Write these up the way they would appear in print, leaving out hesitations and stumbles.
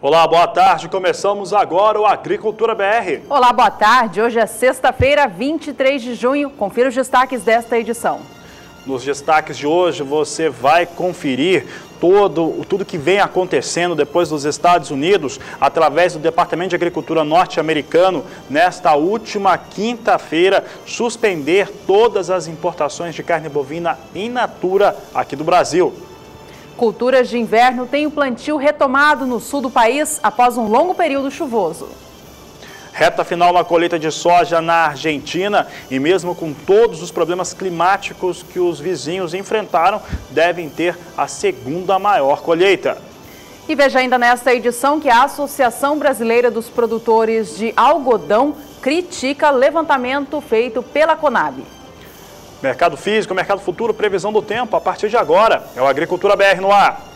Olá, boa tarde. Começamos agora o Agricultura BR. Olá, boa tarde. Hoje é sexta-feira, 23 de junho. Confira os destaques desta edição. Nos destaques de hoje você vai conferir tudo que vem acontecendo depois dos Estados Unidos, através do Departamento de Agricultura norte-americano, nesta última quinta-feira, suspender todas as importações de carne bovina in natura aqui do Brasil. Culturas de inverno têm o plantio retomado no sul do país após um longo período chuvoso. Reta final na colheita de soja na Argentina e mesmo com todos os problemas climáticos que os vizinhos enfrentaram, devem ter a segunda maior colheita. E veja ainda nesta edição que a Associação Brasileira dos Produtores de Algodão critica levantamento feito pela Conab. Mercado físico, mercado futuro, previsão do tempo a partir de agora. É o Agricultura BR no ar.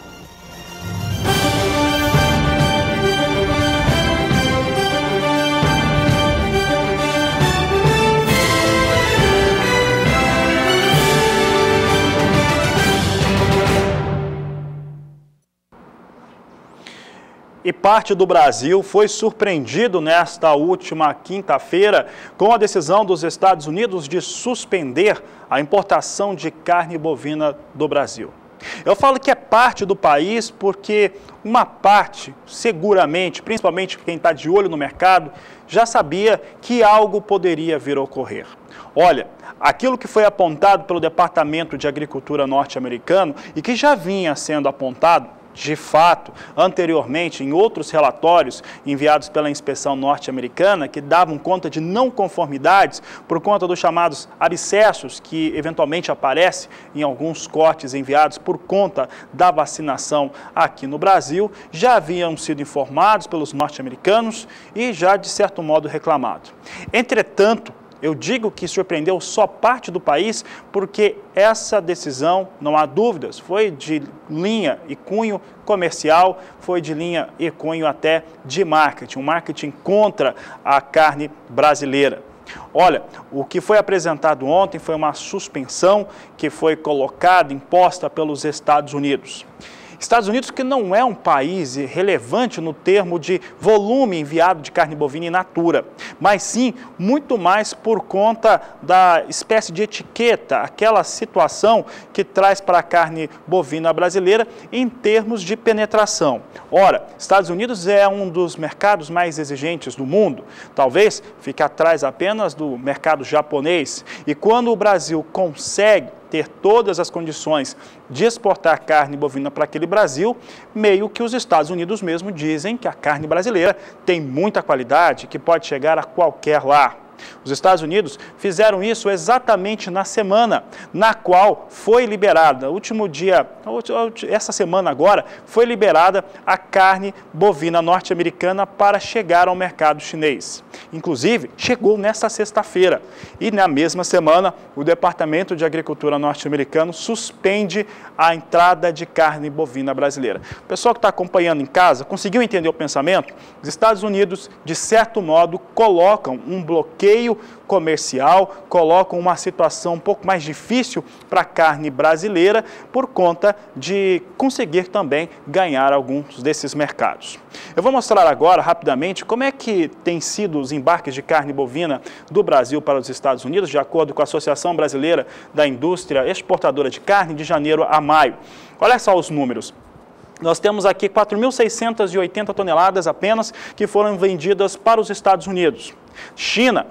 E parte do Brasil foi surpreendido nesta última quinta-feira com a decisão dos Estados Unidos de suspender a importação de carne bovina do Brasil. Eu falo que é parte do país porque uma parte, seguramente, principalmente quem está de olho no mercado, já sabia que algo poderia vir a ocorrer. Olha, aquilo que foi apontado pelo Departamento de Agricultura norte-americano e que já vinha sendo apontado, de fato, anteriormente, em outros relatórios enviados pela inspeção norte-americana, que davam conta de não conformidades por conta dos chamados abscessos que eventualmente aparecem em alguns cortes enviados por conta da vacinação aqui no Brasil, já haviam sido informados pelos norte-americanos e já, de certo modo, reclamado. Entretanto, eu digo que surpreendeu só parte do país porque essa decisão, não há dúvidas, foi de linha e cunho comercial, foi de linha e cunho até de marketing, um marketing contra a carne brasileira. Olha, o que foi apresentado ontem foi uma suspensão que foi colocada, imposta pelos Estados Unidos. Estados Unidos que não é um país relevante no termo de volume enviado de carne bovina in natura, mas sim muito mais por conta da espécie de etiqueta, aquela situação que traz para a carne bovina brasileira em termos de penetração. Ora, Estados Unidos é um dos mercados mais exigentes do mundo, talvez fique atrás apenas do mercado japonês, e quando o Brasil consegue ter todas as condições de exportar carne bovina para aquele Brasil, meio que os Estados Unidos mesmo dizem que a carne brasileira tem muita qualidade, que pode chegar a qualquer lar. Os Estados Unidos fizeram isso exatamente na semana na qual foi liberada, último dia, essa semana agora, foi liberada a carne bovina norte-americana para chegar ao mercado chinês. Inclusive, chegou nesta sexta-feira e na mesma semana o Departamento de Agricultura norte-americano suspende a entrada de carne bovina brasileira. O pessoal que está acompanhando em casa, conseguiu entender o pensamento? Os Estados Unidos, de certo modo, colocam um bloqueio comercial, colocam uma situação um pouco mais difícil para a carne brasileira por conta de conseguir também ganhar alguns desses mercados. Eu vou mostrar agora rapidamente como é que tem sido os embarques de carne bovina do Brasil para os Estados Unidos, de acordo com a Associação Brasileira da Indústria Exportadora de Carne, de janeiro a maio. Olha só os números. Nós temos aqui 4.680 toneladas apenas que foram vendidas para os Estados Unidos. China,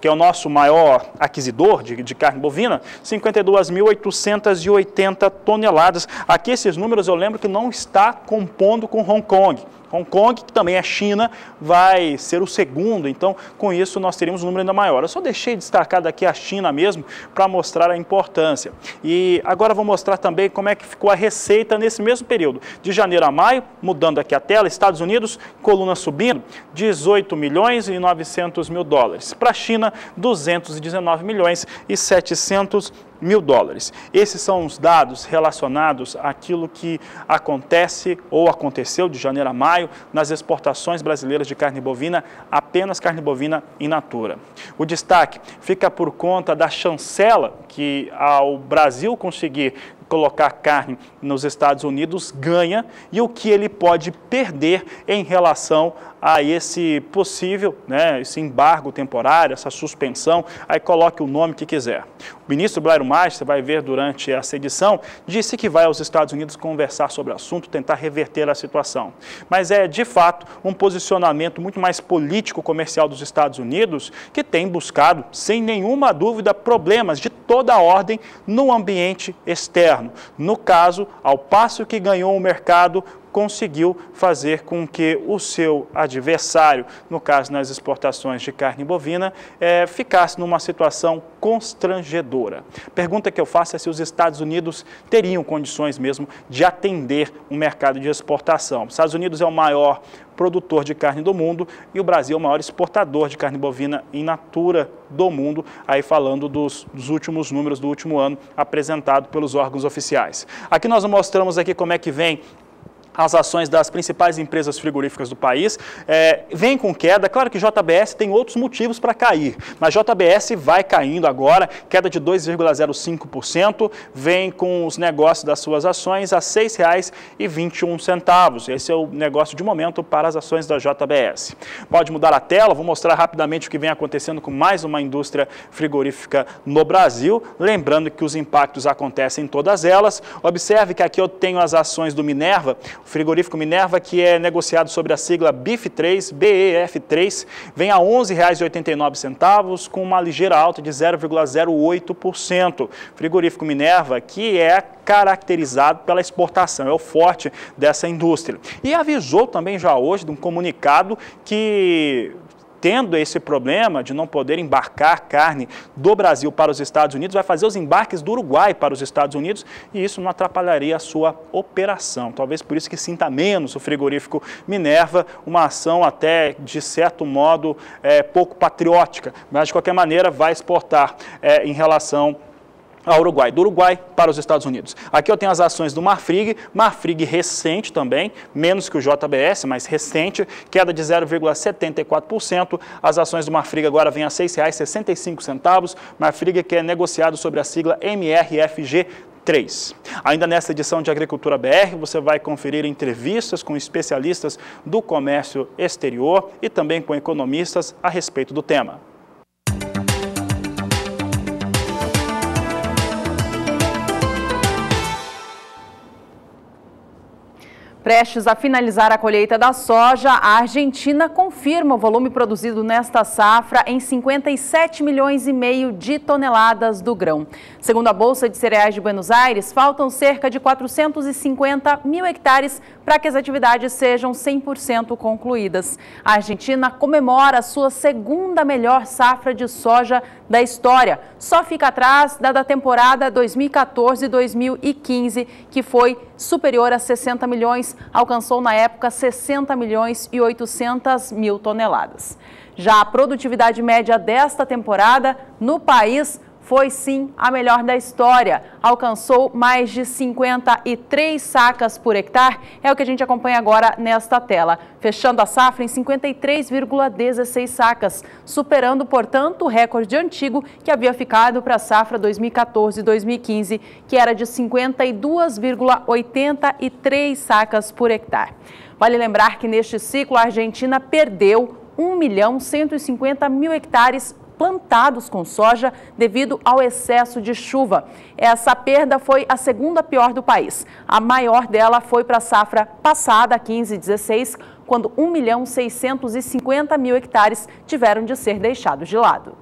que é o nosso maior aquisitor de carne bovina, 52.880 toneladas. Aqui esses números eu lembro que não está compondo com Hong Kong. Hong Kong, que também é China, vai ser o segundo, então com isso nós teríamos um número ainda maior. Eu só deixei destacado aqui a China mesmo para mostrar a importância. E agora vou mostrar também como é que ficou a receita nesse mesmo período, de janeiro a maio, mudando aqui a tela, Estados Unidos, coluna subindo, 18 milhões e 900 mil dólares. Para a China, 219 milhões e 700 mil dólares. Esses são os dados relacionados àquilo que acontece ou aconteceu de janeiro a maio nas exportações brasileiras de carne bovina, apenas carne bovina in natura. O destaque fica por conta da chancela que ao Brasil conseguir colocar carne nos Estados Unidos ganha e o que ele pode perder em relação a esse possível, esse embargo temporário, essa suspensão, aí coloque o nome que quiser. O ministro Blairo Maggi, você vai ver durante essa edição, disse que vai aos Estados Unidos conversar sobre o assunto, tentar reverter a situação. Mas é, de fato, um posicionamento muito mais político-comercial dos Estados Unidos, que tem buscado, sem nenhuma dúvida, problemas de toda a ordem no ambiente externo. No caso, ao passo que ganhou o mercado, conseguiu fazer com que o seu adversário, no caso nas exportações de carne bovina, ficasse numa situação constrangedora. Pergunta que eu faço é se os Estados Unidos teriam condições mesmo de atender um mercado de exportação. Os Estados Unidos é o maior produtor de carne do mundo e o Brasil é o maior exportador de carne bovina in natura do mundo, aí falando dos últimos números do último ano apresentado pelos órgãos oficiais. Aqui nós mostramos aqui como é que vem as ações das principais empresas frigoríficas do país, vem com queda. Claro que JBS tem outros motivos para cair, mas JBS vai caindo agora, queda de 2,05%, vem com os negócios das suas ações a R$ 6,21. Esse é o negócio de momento para as ações da JBS. Pode mudar a tela, vou mostrar rapidamente o que vem acontecendo com mais uma indústria frigorífica no Brasil, lembrando que os impactos acontecem em todas elas. Observe que aqui eu tenho as ações do Minerva, o frigorífico Minerva, que é negociado sobre a sigla BEF3, vem a R$ 11,89, com uma ligeira alta de 0,08%. Frigorífico Minerva, que é caracterizado pela exportação, é o forte dessa indústria. E avisou também já hoje de um comunicado que, tendo esse problema de não poder embarcar carne do Brasil para os Estados Unidos, vai fazer os embarques do Uruguai para os Estados Unidos e isso não atrapalharia a sua operação. Talvez por isso que sinta menos o frigorífico Minerva, uma ação até, de certo modo, pouco patriótica, mas de qualquer maneira vai exportar em relação ao Uruguai, do Uruguai para os Estados Unidos. Aqui eu tenho as ações do Marfrig recente também, menos que o JBS, mas recente, queda de 0,74%. As ações do Marfrig agora vêm a R$ 6,65, Marfrig que é negociado sobre a sigla MRFG3. Ainda nesta edição de Agricultura BR, você vai conferir entrevistas com especialistas do comércio exterior e também com economistas a respeito do tema. Prestes a finalizar a colheita da soja, a Argentina confirma o volume produzido nesta safra em 57,5 milhões de toneladas do grão. Segundo a Bolsa de Cereais de Buenos Aires, faltam cerca de 450 mil hectares para que as atividades sejam 100% concluídas. A Argentina comemora a sua segunda melhor safra de soja da história. Só fica atrás da temporada 2014-2015, que foi superior a 60 milhões, alcançou na época 60 milhões e 800 mil toneladas. Já a produtividade média desta temporada no país foi sim a melhor da história, alcançou mais de 53 sacas por hectare, é o que a gente acompanha agora nesta tela, fechando a safra em 53,16 sacas, superando, portanto, o recorde antigo que havia ficado para a safra 2014-2015, que era de 52,83 sacas por hectare. Vale lembrar que neste ciclo a Argentina perdeu 1.150.000 hectares plantados com soja devido ao excesso de chuva. Essa perda foi a segunda pior do país. A maior dela foi para a safra passada, 15-16, quando 1.650.000 hectares tiveram de ser deixados de lado.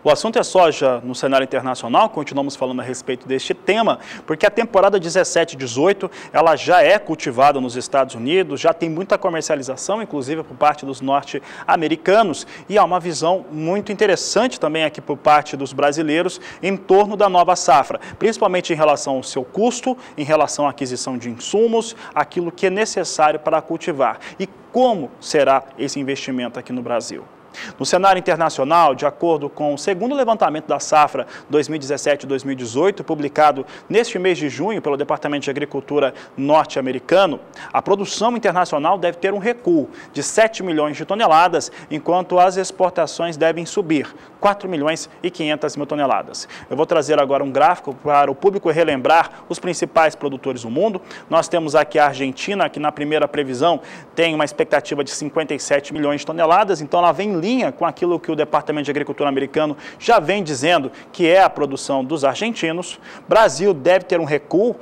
O assunto é soja no cenário internacional, continuamos falando a respeito deste tema, porque a temporada 17-18, ela já é cultivada nos Estados Unidos, já tem muita comercialização, inclusive por parte dos norte-americanos, e há uma visão muito interessante também aqui por parte dos brasileiros em torno da nova safra, principalmente em relação ao seu custo, em relação à aquisição de insumos, aquilo que é necessário para cultivar. E como será esse investimento aqui no Brasil? No cenário internacional, de acordo com o segundo levantamento da safra 2017-2018, publicado neste mês de junho pelo Departamento de Agricultura norte-americano, a produção internacional deve ter um recuo de 7 milhões de toneladas, enquanto as exportações devem subir 4 milhões e 500 mil toneladas. Eu vou trazer agora um gráfico para o público relembrar os principais produtores do mundo. Nós temos aqui a Argentina, que na primeira previsão tem uma expectativa de 57 milhões de toneladas, então ela vem em linha com aquilo que o Departamento de Agricultura americano já vem dizendo que é a produção dos argentinos. Brasil deve ter um recuo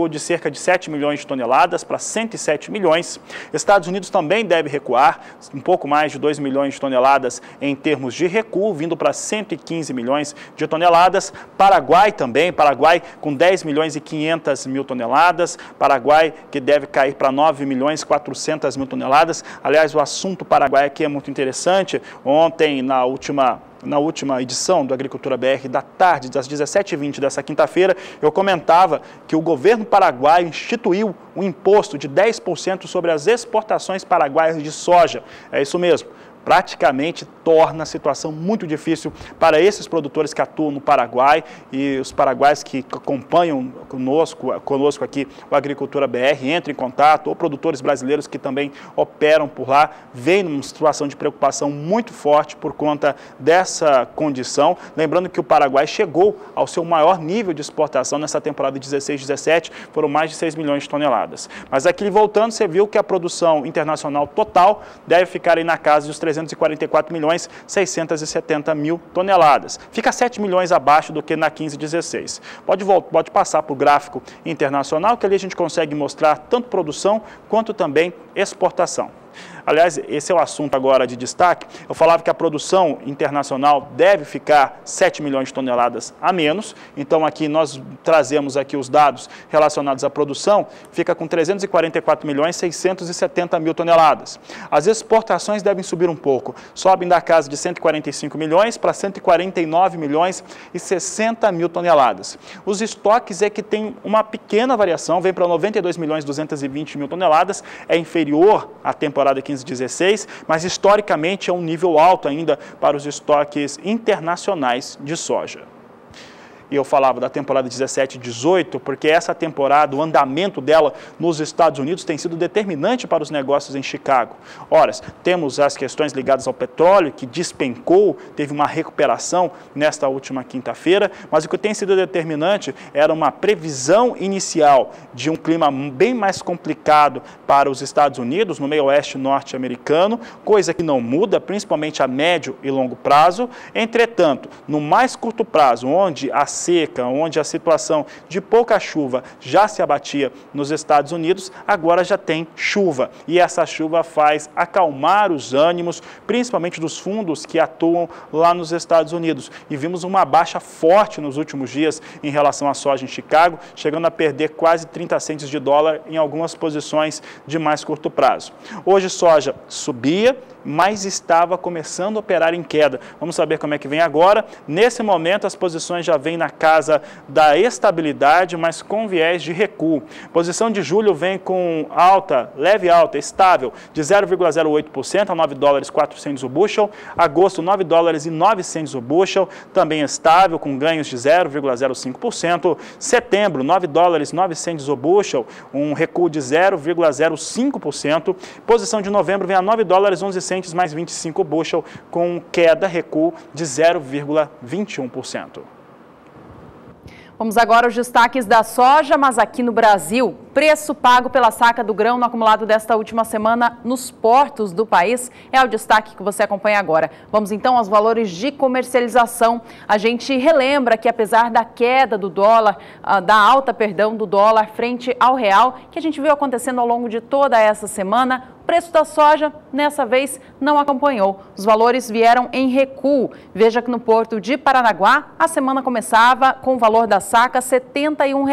de cerca de 7 milhões de toneladas para 107 milhões. Estados Unidos também deve recuar, um pouco mais de 2 milhões de toneladas em termos de recuo, vindo para 115 milhões de toneladas. Paraguai também, Paraguai com 10 milhões e 500 mil toneladas. Paraguai que deve cair para 9 milhões e 400 mil toneladas. Aliás, o assunto Paraguai aqui é muito interessante. Ontem, na última edição do Agricultura BR, da tarde, das 17h20 dessa quinta-feira, eu comentava que o governo paraguaio instituiu um imposto de 10% sobre as exportações paraguaias de soja. É isso mesmo. Praticamente torna a situação muito difícil para esses produtores que atuam no Paraguai e os paraguaios que acompanham conosco aqui o Agricultura BR, entram em contato, ou produtores brasileiros que também operam por lá, vêm numa situação de preocupação muito forte por conta dessa condição. Lembrando que o Paraguai chegou ao seu maior nível de exportação nessa temporada de 16-17, foram mais de 6 milhões de toneladas. Mas aqui voltando, você viu que a produção internacional total deve ficar aí na casa dos 344 milhões 670 mil toneladas. Fica 7 milhões abaixo do que na 15-16. Pode passar para o gráfico internacional, que ali a gente consegue mostrar tanto produção quanto também exportação. Aliás, esse é o assunto agora de destaque. Eu falava que a produção internacional deve ficar 7 milhões de toneladas a menos. Então, aqui nós trazemos aqui os dados relacionados à produção. Fica com 344 milhões 670 mil toneladas. As exportações devem subir um pouco. Sobem da casa de 145 milhões para 149 milhões e 60 mil toneladas. Os estoques é que tem uma pequena variação, vem para 92 milhões 220 mil toneladas. É inferior à temporada 15-16, mas historicamente é um nível alto ainda para os estoques internacionais de soja. E eu falava da temporada 17-18, porque essa temporada, o andamento dela nos Estados Unidos tem sido determinante para os negócios em Chicago. Ora, temos as questões ligadas ao petróleo, que despencou, teve uma recuperação nesta última quinta-feira, mas o que tem sido determinante era uma previsão inicial de um clima bem mais complicado para os Estados Unidos, no meio oeste norte-americano, coisa que não muda, principalmente a médio e longo prazo. Entretanto, no mais curto prazo, onde a seca, onde a situação de pouca chuva já se abatia nos Estados Unidos, agora já tem chuva. E essa chuva faz acalmar os ânimos, principalmente dos fundos que atuam lá nos Estados Unidos. E vimos uma baixa forte nos últimos dias em relação à soja em Chicago, chegando a perder quase 30 centes de dólar em algumas posições de mais curto prazo. Hoje soja subia, mas estava começando a operar em queda. Vamos saber como é que vem agora. Nesse momento, as posições já vêm na casa da estabilidade, mas com viés de recuo. Posição de julho vem com alta, leve alta, estável, de 0,08% a 9 dólares 400 o bushel. Agosto, 9 dólares e 900 o bushel, também estável, com ganhos de 0,05%. Setembro, 9 dólares 900 o bushel, um recuo de 0,05%. Posição de novembro vem a 9 dólares 11 centes mais 25 bushel, com queda, recuo de 0,21%. Vamos agora aos destaques da soja, mas aqui no Brasil, preço pago pela saca do grão no acumulado desta última semana nos portos do país é o destaque que você acompanha agora. Vamos então aos valores de comercialização. A gente relembra que apesar da queda do dólar, da alta, do dólar frente ao real, que a gente viu acontecendo ao longo de toda essa semana, o preço da soja, nessa vez, não acompanhou. Os valores vieram em recuo. Veja que no porto de Paranaguá, a semana começava com o valor da saca R$ 71.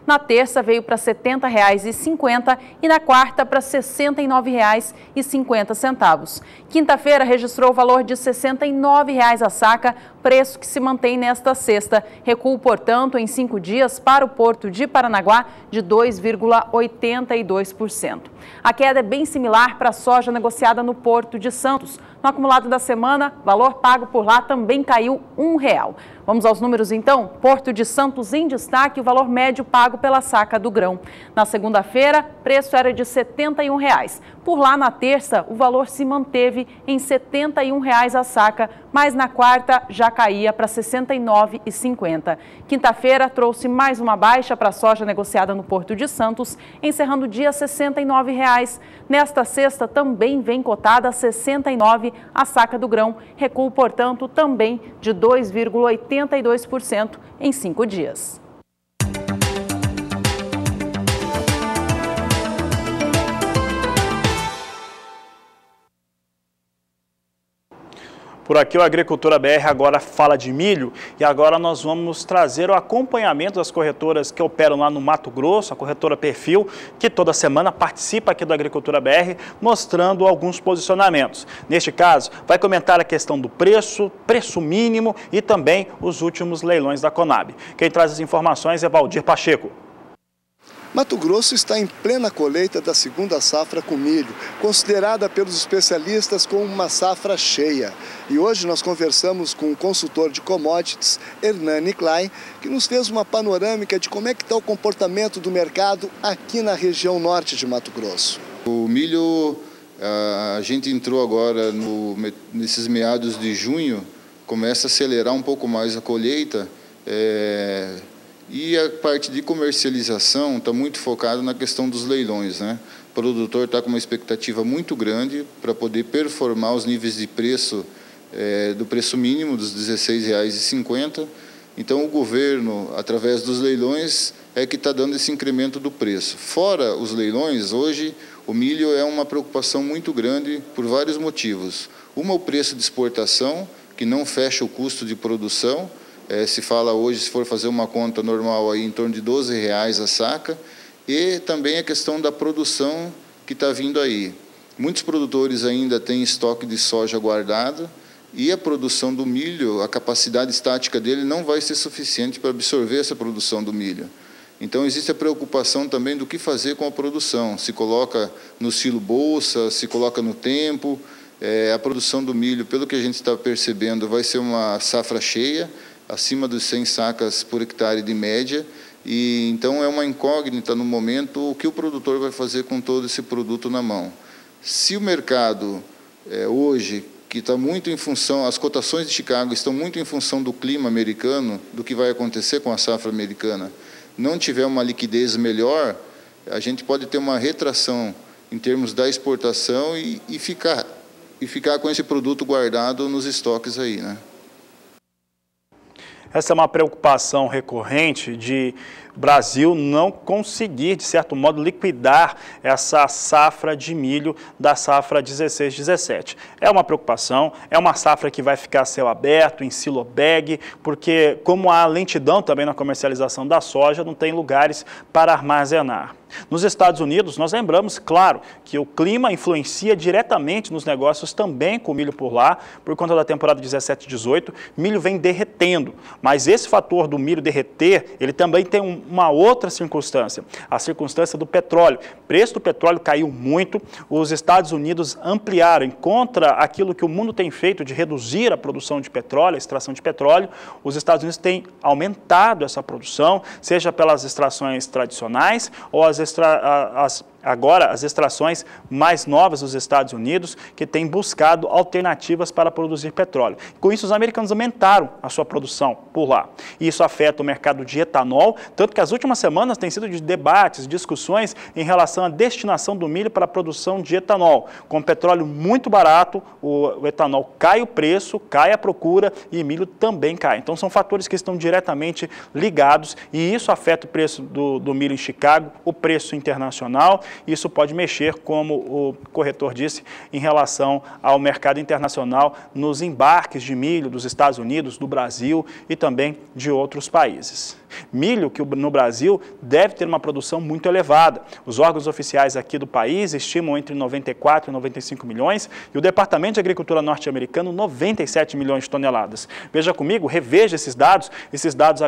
Na terça veio para R$ 70,50 e na quarta para R$ 69,50. Quinta-feira registrou o valor de R$ 69 a saca, preço que se mantém nesta sexta. Recuo, portanto, em 5 dias para o porto de Paranaguá de 2,82%. A queda é bem similar para a soja negociada no Porto de Santos. No acumulado da semana, valor pago por lá também caiu R$1. Vamos aos números então? Porto de Santos em destaque, o valor médio pago pela saca do grão. Na segunda-feira, preço era de R$ 71. Por lá, na terça, o valor se manteve em R$ 71 a saca, mas na quarta já caía para R$ 69,50. Quinta-feira trouxe mais uma baixa para a soja negociada no Porto de Santos, encerrando o dia R$ 69. Nesta sexta também vem cotada a R$ 69 a saca do grão, recuo, portanto, também de 2,82% em 5 dias. Por aqui o Agricultura BR agora fala de milho e agora nós vamos trazer o acompanhamento das corretoras que operam lá no Mato Grosso, a corretora Perfil, que toda semana participa aqui do Agricultura BR, mostrando alguns posicionamentos. Neste caso, vai comentar a questão do preço, preço mínimo e também os últimos leilões da Conab. Quem traz as informações é Valdir Pacheco. Mato Grosso está em plena colheita da segunda safra com milho, considerada pelos especialistas como uma safra cheia. E hoje nós conversamos com o consultor de commodities, Hernani Klein, que nos fez uma panorâmica de como é que está o comportamento do mercado aqui na região norte de Mato Grosso. O milho, a gente entrou agora nesses meados de junho, começa a acelerar um pouco mais a colheita, e a parte de comercialização está muito focada na questão dos leilões, né? O produtor está com uma expectativa muito grande para poder performar os níveis de preço do preço mínimo dos R$ 16,50. Então, o governo, através dos leilões, é que está dando esse incremento do preço. Fora os leilões, hoje o milho é uma preocupação muito grande por vários motivos. Uma, o preço de exportação, que não fecha o custo de produção. Se fala hoje, se for fazer uma conta normal, aí, em torno de R$ 12 a saca, e também a questão da produção que está vindo aí. Muitos produtores ainda têm estoque de soja guardado, e a produção do milho, a capacidade estática dele não vai ser suficiente para absorver essa produção do milho. Então, existe a preocupação também do que fazer com a produção, se coloca no silo bolsa, se coloca no tempo. A produção do milho, pelo que a gente está percebendo, vai ser uma safra cheia, acima dos 100 sacas por hectare de média, e então é uma incógnita no momento o que o produtor vai fazer com todo esse produto na mão. Se o mercado hoje, que está muito em função, as cotações de Chicago estão muito em função do clima americano, do que vai acontecer com a safra americana, não tiver uma liquidez melhor, a gente pode ter uma retração em termos da exportação e ficar com esse produto guardado nos estoques aí, né? Essa é uma preocupação recorrente de o Brasil não conseguir, de certo modo, liquidar essa safra de milho da safra 16-17. É uma preocupação, é uma safra que vai ficar a céu aberto, em silo bag, porque como há lentidão também na comercialização da soja, não tem lugares para armazenar. Nos Estados Unidos, nós lembramos, claro, que o clima influencia diretamente nos negócios também com o milho por lá, por conta da temporada 17-18, milho vem derretendo, mas esse fator do milho derreter, ele também tem uma outra circunstância, a circunstância do petróleo. O preço do petróleo caiu muito, os Estados Unidos ampliaram, contra aquilo que o mundo tem feito de reduzir a produção de petróleo, a extração de petróleo, os Estados Unidos têm aumentado essa produção, seja pelas extrações tradicionais ou agora as extrações mais novas dos Estados Unidos, que têm buscado alternativas para produzir petróleo. Com isso, os americanos aumentaram a sua produção por lá. E isso afeta o mercado de etanol, tanto que as últimas semanas têm sido de debates, discussões em relação à destinação do milho para a produção de etanol. Com petróleo muito barato, o etanol cai o preço, cai a procura e o milho também cai. Então, são fatores que estão diretamente ligados e isso afeta o preço do milho em Chicago, o preço internacional. Isso pode mexer, como o corretor disse, em relação ao mercado internacional nos embarques de milho dos Estados Unidos, do Brasil e também de outros países. Milho que no Brasil deve ter uma produção muito elevada. Os órgãos oficiais aqui do país estimam entre 94 e 95 milhões e o Departamento de Agricultura norte-americano 97 milhões de toneladas. Veja comigo, reveja esses dados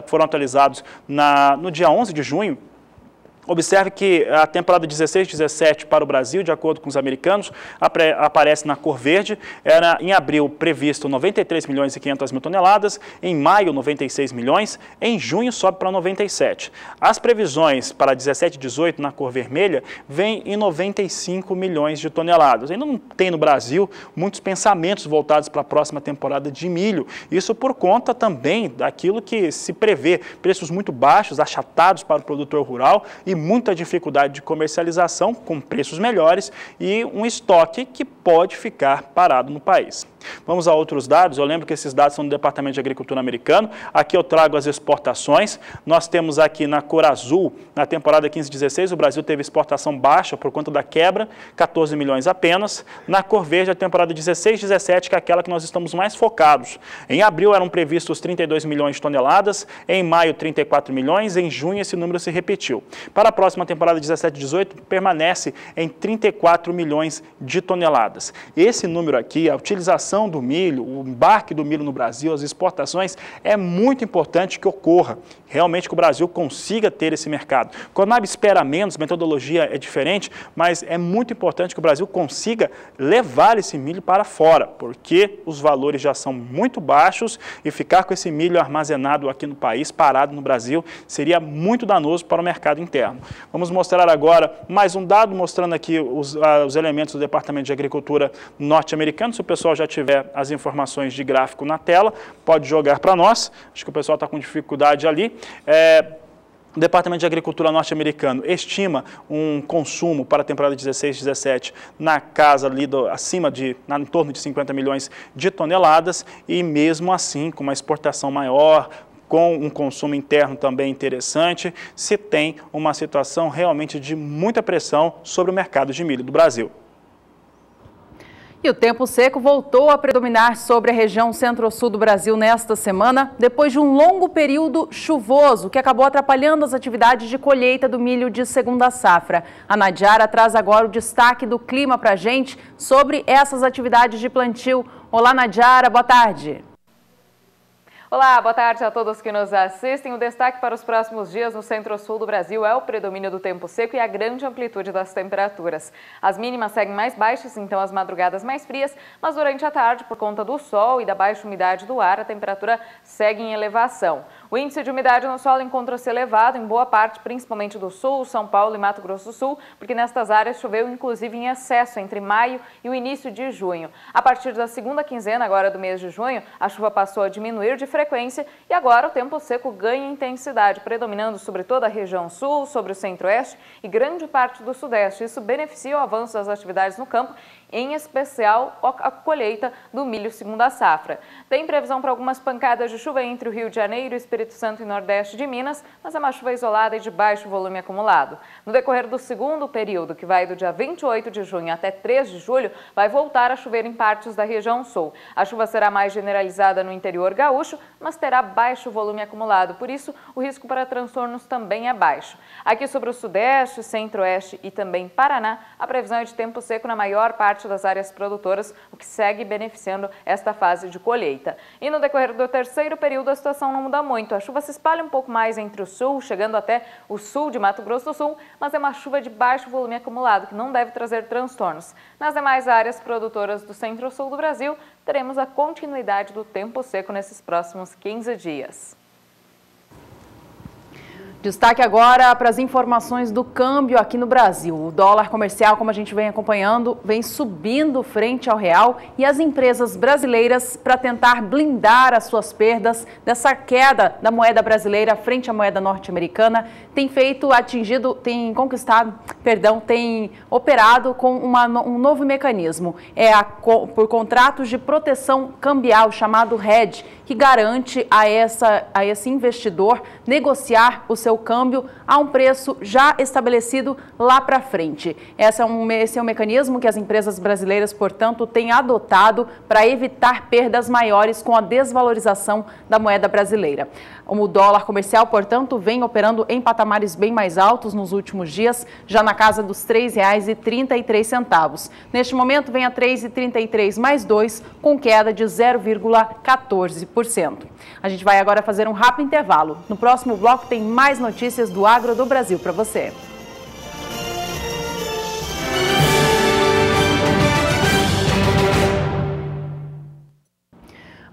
foram atualizados no dia 11 de junho, Observe que a temporada 16-17 para o Brasil, de acordo com os americanos, aparece na cor verde. Era em abril previsto 93 milhões e 500 mil toneladas, em maio 96 milhões, em junho sobe para 97. As previsões para 17-18 na cor vermelha vêm em 95 milhões de toneladas. Ainda não tem no Brasil muitos pensamentos voltados para a próxima temporada de milho. Isso por conta também daquilo que se prevê, preços muito baixos, achatados para o produtor rural e muita dificuldade de comercialização com preços melhores e um estoque que pode ficar parado no país. Vamos a outros dados. Eu lembro que esses dados são do Departamento de Agricultura americano. Aqui eu trago as exportações. Nós temos aqui na cor azul, na temporada 15-16, o Brasil teve exportação baixa por conta da quebra, 14 milhões apenas. Na cor verde, a temporada 16-17, que é aquela que nós estamos mais focados. Em abril eram previstos 32 milhões de toneladas, em maio 34 milhões, em junho esse número se repetiu. Para a próxima temporada 17-18, permanece em 34 milhões de toneladas. Esse número aqui, a utilização do milho, o embarque do milho no Brasil, as exportações, é muito importante que ocorra. Realmente que o Brasil consiga ter esse mercado. Conab espera menos, metodologia é diferente, mas é muito importante que o Brasil consiga levar esse milho para fora, porque os valores já são muito baixos e ficar com esse milho armazenado aqui no país, parado no Brasil, seria muito danoso para o mercado interno. Vamos mostrar agora mais um dado, mostrando aqui os elementos do Departamento de Agricultura norte-americano. Se o pessoal já tiver as informações de gráfico na tela, pode jogar para nós. Acho que o pessoal está com dificuldade ali. O Departamento de Agricultura norte-americano estima um consumo para a temporada 16-17 na casa ali em torno de 50 milhões de toneladas e mesmo assim, com uma exportação maior, com um consumo interno também interessante, se tem uma situação realmente de muita pressão sobre o mercado de milho do Brasil. E o tempo seco voltou a predominar sobre a região centro-sul do Brasil nesta semana, depois de um longo período chuvoso que acabou atrapalhando as atividades de colheita do milho de segunda safra. A Nadiara traz agora o destaque do clima para a gente sobre essas atividades de plantio. Olá, Nadiara, boa tarde. Olá, boa tarde a todos que nos assistem. O destaque para os próximos dias no centro-sul do Brasil é o predomínio do tempo seco e a grande amplitude das temperaturas. As mínimas seguem mais baixas, então as madrugadas mais frias, mas durante a tarde, por conta do sol e da baixa umidade do ar, a temperatura segue em elevação. O índice de umidade no solo encontra-se elevado em boa parte, principalmente do sul, São Paulo e Mato Grosso do Sul, porque nestas áreas choveu inclusive em excesso entre maio e o início de junho. A partir da segunda quinzena agora do mês de junho, a chuva passou a diminuir de frequência e agora o tempo seco ganha intensidade, predominando sobre toda a região sul, sobre o centro-oeste e grande parte do sudeste. Isso beneficia o avanço das atividades no campo, em especial a colheita do milho segunda safra. Tem previsão para algumas pancadas de chuva entre o Rio de Janeiro, Espírito Santo e Nordeste de Minas, mas é uma chuva isolada e de baixo volume acumulado. No decorrer do segundo período, que vai do dia 28 de junho até 3 de julho, vai voltar a chover em partes da região sul. A chuva será mais generalizada no interior gaúcho, mas terá baixo volume acumulado, por isso o risco para transtornos também é baixo. Aqui sobre o sudeste, centro-oeste e também Paraná, a previsão é de tempo seco na maior parte das áreas produtoras, o que segue beneficiando esta fase de colheita. E no decorrer do terceiro período a situação não muda muito. A chuva se espalha um pouco mais entre o sul, chegando até o sul de Mato Grosso do Sul, mas é uma chuva de baixo volume acumulado, que não deve trazer transtornos. Nas demais áreas produtoras do centro-sul do Brasil, teremos a continuidade do tempo seco nesses próximos 15 dias. Destaque agora para as informações do câmbio aqui no Brasil. O dólar comercial, como a gente vem acompanhando, vem subindo frente ao real e as empresas brasileiras, para tentar blindar as suas perdas dessa queda da moeda brasileira frente à moeda norte-americana, têm operado com um novo mecanismo. Por contratos de proteção cambial, chamado hedge, que garante a esse investidor negociar o seu câmbio a um preço já estabelecido lá para frente. Esse é um mecanismo que as empresas brasileiras, portanto, têm adotado para evitar perdas maiores com a desvalorização da moeda brasileira. O dólar comercial, portanto, vem operando em patamares bem mais altos nos últimos dias, já na casa dos R$ 3,33. Neste momento, vem a R$ 3,33 mais 2, com queda de 0,14%. A gente vai agora fazer um rápido intervalo. No próximo bloco tem mais notícias do agro do Brasil para você.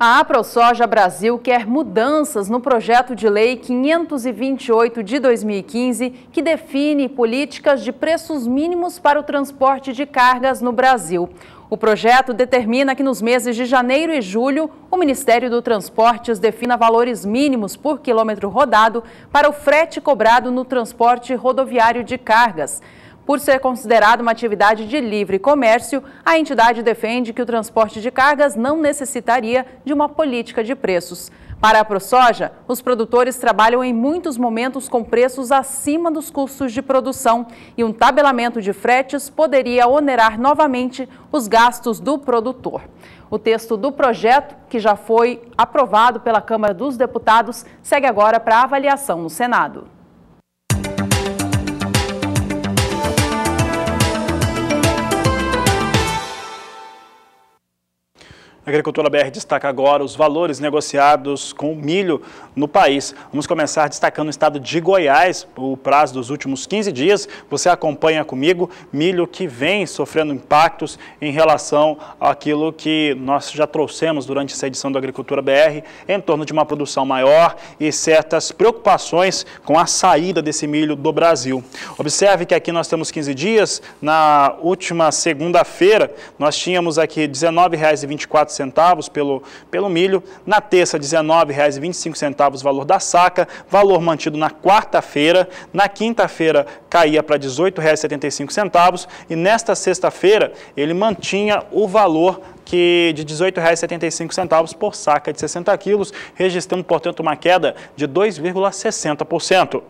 A AproSoja Brasil quer mudanças no projeto de lei 528 de 2015, que define políticas de preços mínimos para o transporte de cargas no Brasil. O projeto determina que nos meses de janeiro e julho, o Ministério do Transportes defina valores mínimos por quilômetro rodado para o frete cobrado no transporte rodoviário de cargas. Por ser considerado uma atividade de livre comércio, a entidade defende que o transporte de cargas não necessitaria de uma política de preços. Para a AproSoja, os produtores trabalham em muitos momentos com preços acima dos custos de produção e um tabelamento de fretes poderia onerar novamente os gastos do produtor. O texto do projeto, que já foi aprovado pela Câmara dos Deputados, segue agora para avaliação no Senado. A Agricultura BR destaca agora os valores negociados com o milho no país. Vamos começar destacando o estado de Goiás, o prazo dos últimos 15 dias. Você acompanha comigo, milho que vem sofrendo impactos em relação àquilo que nós já trouxemos durante essa edição da Agricultura BR, em torno de uma produção maior e certas preocupações com a saída desse milho do Brasil. Observe que aqui nós temos 15 dias, na última segunda-feira nós tínhamos aqui R$ 19,24 pelo milho, na terça R$ 19,25 valor da saca, valor mantido na quarta-feira, na quinta-feira caía para R$ 18,75 e nesta sexta-feira ele mantinha o valor de R$ 18,75 por saca de 60 quilos, registrando, portanto, uma queda de 2,60%.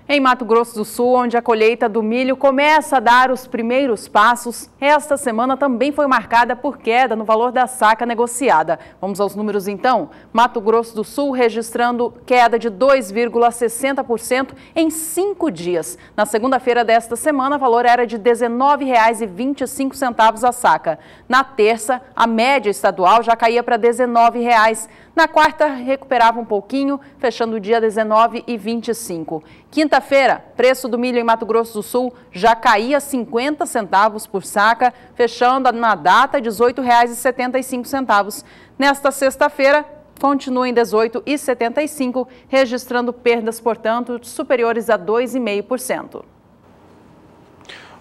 Em Mato Grosso do Sul, onde a colheita do milho começa a dar os primeiros passos, esta semana também foi marcada por queda no valor da saca negociada. Vamos aos números então. Mato Grosso do Sul registrando queda de 2,60% em 5 dias. Na segunda-feira desta semana, o valor era de R$ 19,25 a saca. Na terça, a média estadual já caía para R$ 19,00. Na quarta, recuperava um pouquinho, fechando o dia R$ 19,25. Quinta-feira, preço do milho em Mato Grosso do Sul já caía 50 centavos por saca, fechando na data R$ 18,75. Nesta sexta-feira, continua em R$ 18,75, registrando perdas, portanto, superiores a 2,5%.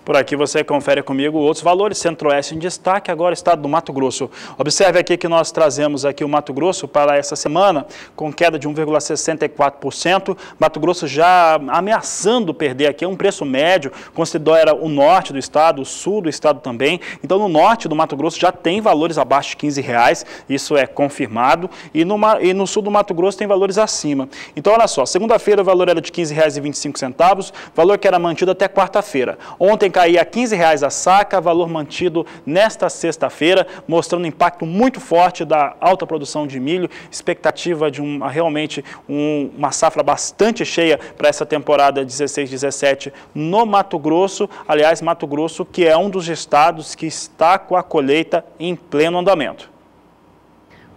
Por aqui você confere comigo outros valores. Centro-Oeste em destaque, agora estado do Mato Grosso. Observe aqui que nós trazemos aqui o Mato Grosso para essa semana com queda de 1,64%. Mato Grosso já ameaçando perder aqui um preço médio, considera o norte do estado, o sul do estado também. Então no norte do Mato Grosso já tem valores abaixo de R$ 15,00, isso é confirmado. E no sul do Mato Grosso tem valores acima. Então olha só, segunda-feira o valor era de R$ 15,25, valor que era mantido até quarta-feira. Ontem caía a R$ 15,00 a saca, valor mantido nesta sexta-feira, mostrando um impacto muito forte da alta produção de milho, expectativa de realmente uma safra bastante cheia para essa temporada 16-17 no Mato Grosso. Aliás, Mato Grosso que é um dos estados que está com a colheita em pleno andamento.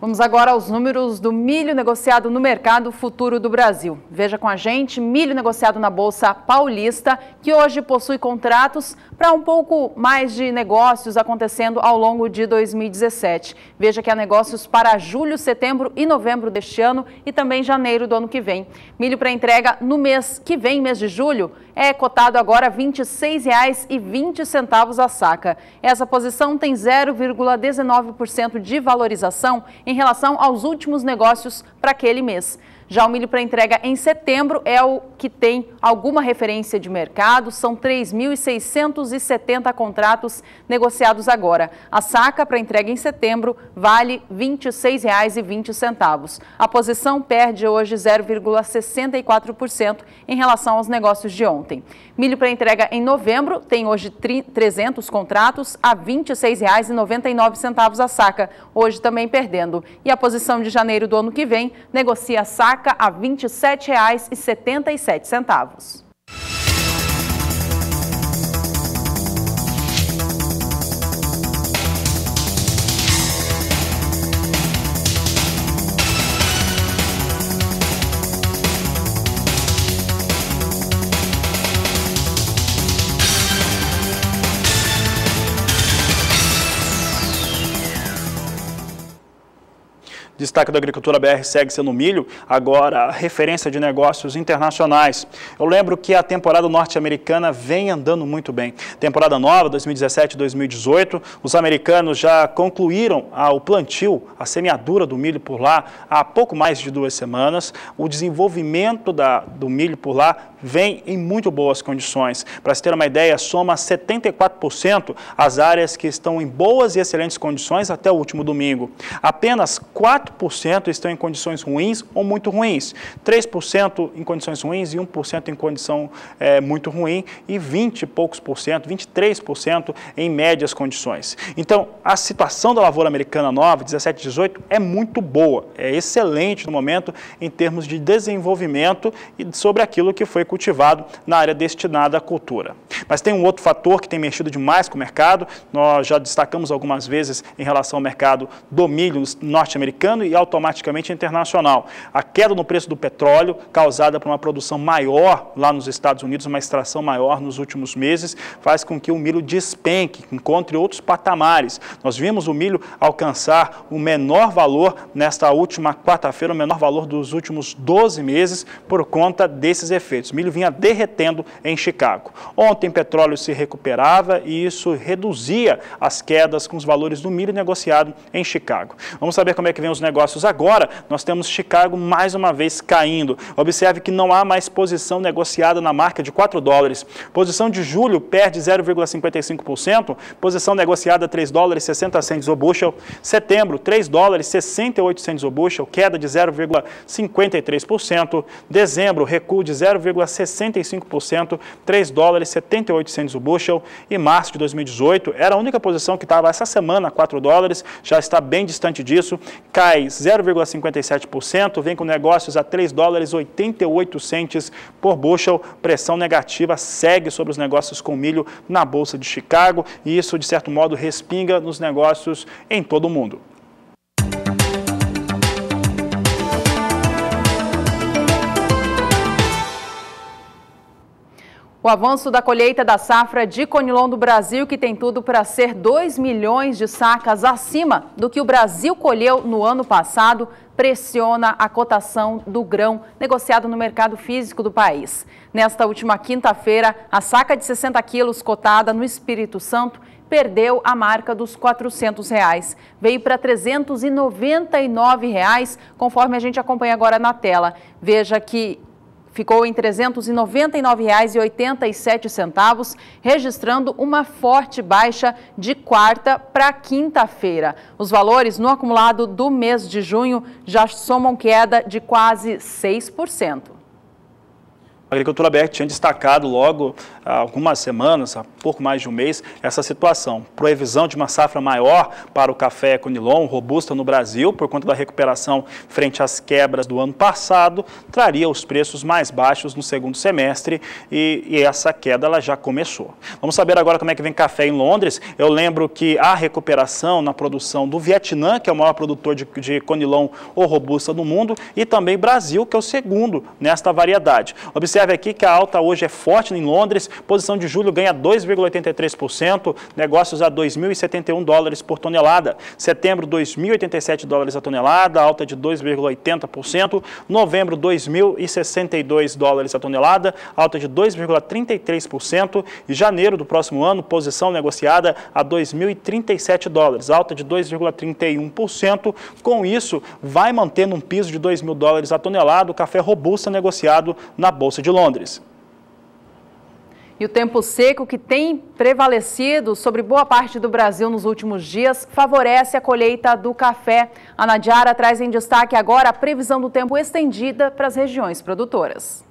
Vamos agora aos números do milho negociado no mercado futuro do Brasil. Veja com a gente, milho negociado na Bolsa Paulista, que hoje possui contratos para um pouco mais de negócios acontecendo ao longo de 2017. Veja que há negócios para julho, setembro e novembro deste ano e também janeiro do ano que vem. Milho para entrega no mês que vem, mês de julho, é cotado agora R$ 26,20 a saca. Essa posição tem 0,19% de valorização em relação aos últimos negócios para aquele mês. Já o milho para entrega em setembro é o que tem alguma referência de mercado, são 3.670 contratos negociados agora. A saca para entrega em setembro vale R$ 26,20. A posição perde hoje 0,64% em relação aos negócios de ontem. Milho para entrega em novembro tem hoje 300 contratos a R$ 26,99 a saca, hoje também perdendo. E a posição de janeiro do ano que vem negocia a saca a R$ 27,77. Destaque da Agricultura BR segue sendo o milho, agora referência de negócios internacionais. Eu lembro que a temporada norte-americana vem andando muito bem. Temporada nova, 2017-2018, os americanos já concluíram o plantio, a semeadura do milho por lá há pouco mais de 2 semanas. O desenvolvimento do milho por lá vem em muito boas condições. Para se ter uma ideia, soma 74% as áreas que estão em boas e excelentes condições até o último domingo. Apenas 4% estão em condições ruins ou muito ruins. 3% em condições ruins e 1% em condição muito ruim e 20 e poucos por cento, 23% em médias condições. Então, a situação da lavoura americana nova, 17-18, é muito boa, é excelente no momento em termos de desenvolvimento e sobre aquilo que foi cultivado na área destinada à cultura. Mas tem um outro fator que tem mexido demais com o mercado, nós já destacamos algumas vezes em relação ao mercado do milho norte-americano e automaticamente internacional. A queda no preço do petróleo, causada por uma produção maior lá nos Estados Unidos, uma extração maior nos últimos meses, faz com que o milho despenque, encontre outros patamares. Nós vimos o milho alcançar o menor valor nesta última quarta-feira, o menor valor dos últimos 12 meses, por conta desses efeitos. O milho vinha derretendo em Chicago. Ontem, petróleo se recuperava e isso reduzia as quedas com os valores do milho negociado em Chicago. Vamos saber como é que vem os negócios agora. Nós temos Chicago mais uma vez caindo. Observe que não há mais posição negociada na marca de $4. Posição de julho perde 0,55%, posição negociada $3,60 o bushel. Setembro, $3,68 o bushel, queda de 0,53%. Dezembro, recuo de 0,65%, $3,78 o bushel. E março de 2018 era a única posição que estava essa semana, $4, já está bem distante disso, cai 0,57%, vem com negócios a $3,88 por bushel. Pressão negativa segue sobre os negócios com milho na Bolsa de Chicago e isso, de certo modo, respinga nos negócios em todo o mundo. O avanço da colheita da safra de Conilon do Brasil, que tem tudo para ser 2 milhões de sacas acima do que o Brasil colheu no ano passado, pressiona a cotação do grão negociado no mercado físico do país. Nesta última quinta-feira, a saca de 60 quilos cotada no Espírito Santo perdeu a marca dos R$400. Veio para R$399, conforme a gente acompanha agora na tela. Veja que ficou em R$ 399,87, registrando uma forte baixa de quarta para quinta-feira. Os valores no acumulado do mês de junho já somam queda de quase 6%. A Agricultura BR tinha destacado logo há algumas semanas, há pouco mais de um mês, essa situação. Previsão de uma safra maior para o café Conilon, robusta no Brasil, por conta da recuperação frente às quebras do ano passado, traria os preços mais baixos no segundo semestre e essa queda ela já começou. Vamos saber agora como é que vem café em Londres. Eu lembro que há recuperação na produção do Vietnã, que é o maior produtor de Conilon ou robusta do mundo, e também Brasil, que é o segundo nesta variedade. Observe aqui que a alta hoje é forte em Londres, posição de julho ganha 2,83%, negócios a $2.071 por tonelada. Setembro, $2.087 a tonelada, alta de 2,80%. Novembro, $2.062 a tonelada, alta de 2,33%. E janeiro do próximo ano, posição negociada a $2.037, alta de 2,31%. Com isso, vai mantendo um piso de $2.000 a tonelada o café robusta negociado na Bolsa de Londres. E o tempo seco que tem prevalecido sobre boa parte do Brasil nos últimos dias favorece a colheita do café. A Nadiara traz em destaque agora a previsão do tempo estendida para as regiões produtoras.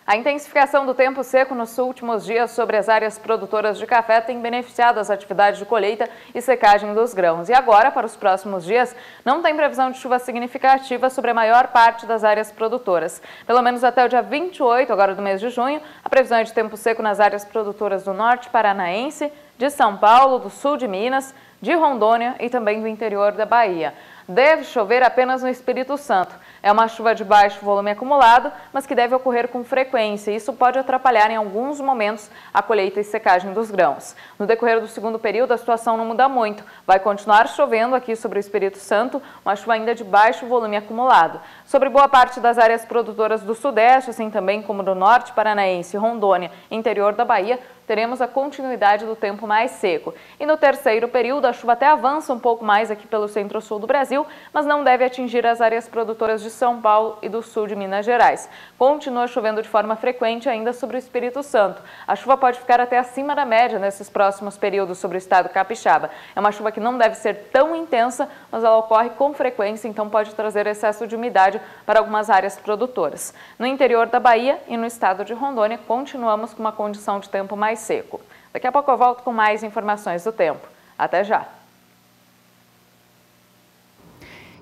A intensificação do tempo seco nos últimos dias sobre as áreas produtoras de café tem beneficiado as atividades de colheita e secagem dos grãos. E agora, para os próximos dias, não tem previsão de chuva significativa sobre a maior parte das áreas produtoras. Pelo menos até o dia 28, agora do mês de junho, a previsão é de tempo seco nas áreas produtoras do norte paranaense, de São Paulo, do sul de Minas, de Rondônia e também do interior da Bahia. Deve chover apenas no Espírito Santo. É uma chuva de baixo volume acumulado, mas que deve ocorrer com frequência. Isso pode atrapalhar em alguns momentos a colheita e secagem dos grãos. No decorrer do segundo período, a situação não muda muito. Vai continuar chovendo aqui sobre o Espírito Santo, uma chuva ainda de baixo volume acumulado. Sobre boa parte das áreas produtoras do Sudeste, assim também como do Norte Paranaense, Rondônia, interior da Bahia, teremos a continuidade do tempo mais seco. E no terceiro período, a chuva até avança um pouco mais aqui pelo centro-sul do Brasil, mas não deve atingir as áreas produtoras de São Paulo e do sul de Minas Gerais. Continua chovendo de forma frequente ainda sobre o Espírito Santo. A chuva pode ficar até acima da média nesses próximos períodos sobre o estado capixaba. É uma chuva que não deve ser tão intensa, mas ela ocorre com frequência, então pode trazer excesso de umidade para algumas áreas produtoras. No interior da Bahia e no estado de Rondônia, continuamos com uma condição de tempo mais seco. Daqui a pouco eu volto com mais informações do tempo. Até já!